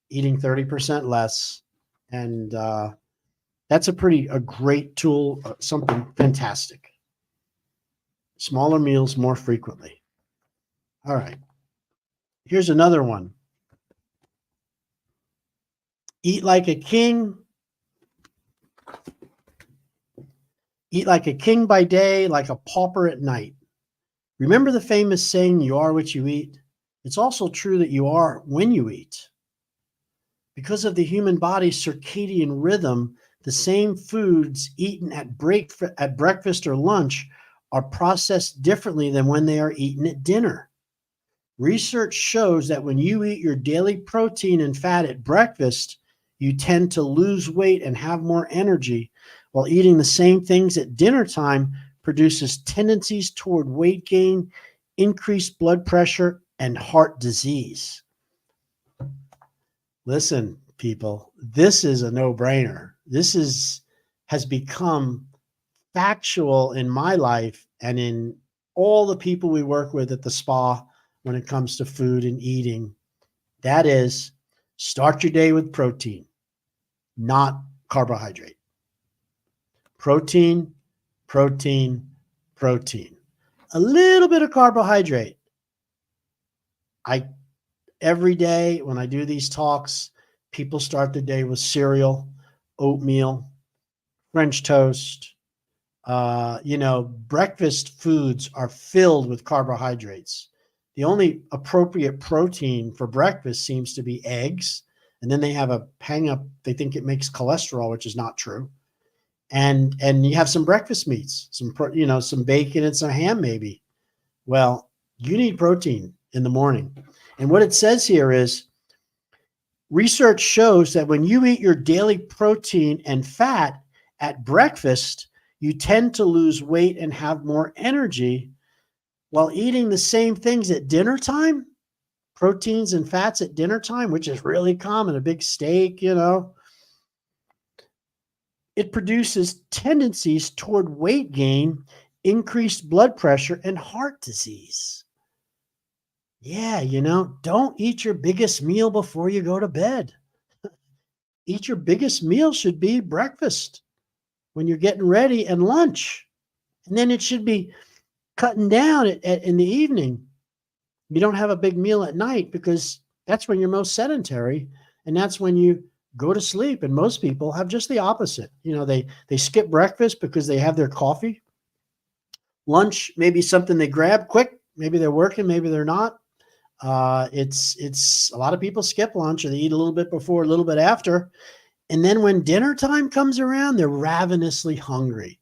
eating 30% less. And that's a great tool, something fantastic. Smaller meals more frequently. All right. Here's another one. Eat like a king. Eat like a king by day, like a pauper at night. Remember the famous saying, you are what you eat? It's also true that you are when you eat. Because of the human body's circadian rhythm, the same foods eaten at breakfast or lunch are processed differently than when they are eaten at dinner. Research shows that when you eat your daily protein and fat at breakfast, you tend to lose weight and have more energy, while eating the same things at dinner time produces tendencies toward weight gain, increased blood pressure, and heart disease. Listen, people, this is a no-brainer. This has become factual in my life and in all the people we work with at the spa when it comes to food and eating. That is, start your day with protein, not carbohydrate. Protein, protein, protein. A little bit of carbohydrate. Every day when I do these talks, people start the day with cereal, oatmeal, French toast. Breakfast foods are filled with carbohydrates. The only appropriate protein for breakfast seems to be eggs. And then they have a hang up. They think it makes cholesterol, which is not true. And you have some breakfast meats, some bacon and some ham maybe. Well, you need protein in the morning. And what it says here is research shows that when you eat your daily protein and fat at breakfast, you tend to lose weight and have more energy, while eating the same things at dinner time, proteins and fats at dinner time, which is really common, a big steak, it produces tendencies toward weight gain, increased blood pressure, and heart disease. Yeah, don't eat your biggest meal before you go to bed. Eat your biggest meal should be breakfast when you're getting ready and lunch. And then it should be cutting down in the evening. You don't have a big meal at night because that's when you're most sedentary. And that's when you go to sleep. And most people have just the opposite. They skip breakfast because they have their coffee. Lunch, maybe something they grab quick. Maybe they're working, maybe they're not. It's a lot of people skip lunch, or they eat a little bit before, a little bit after. And then when dinner time comes around, they're ravenously hungry.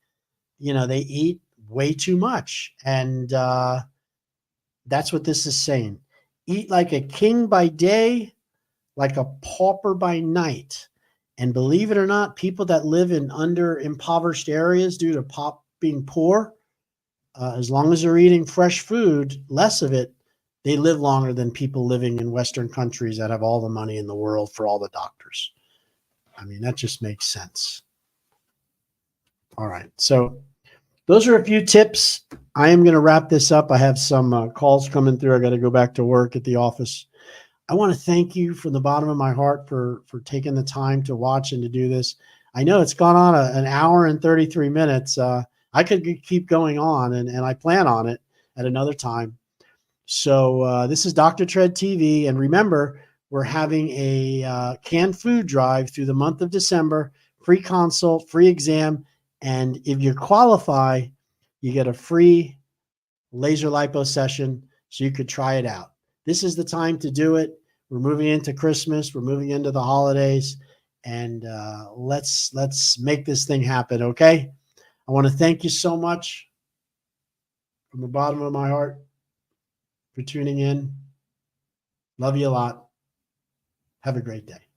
They eat way too much. And that's what this is saying. Eat like a king by day, like a pauper by night. And believe it or not, people that live in impoverished areas due to being poor, as long as they're eating fresh food, less of it, they live longer than people living in Western countries that have all the money in the world for all the doctors. I mean, that just makes sense. All right. So those are a few tips. I am going to wrap this up. I have some calls coming through. I got to go back to work at the office. I want to thank you from the bottom of my heart for taking the time to watch and to do this. I know it's gone on an hour and 33 minutes. I could keep going on, and I plan on it at another time. So this is Dr. Tday TV. And remember, we're having a canned food drive through the month of December, free consult, free exam. And if you qualify, you get a free laser lipo session so you could try it out. This is the time to do it. We're moving into Christmas. We're moving into the holidays. And let's make this thing happen, okay? I want to thank you so much from the bottom of my heart for tuning in. Love you a lot. Have a great day.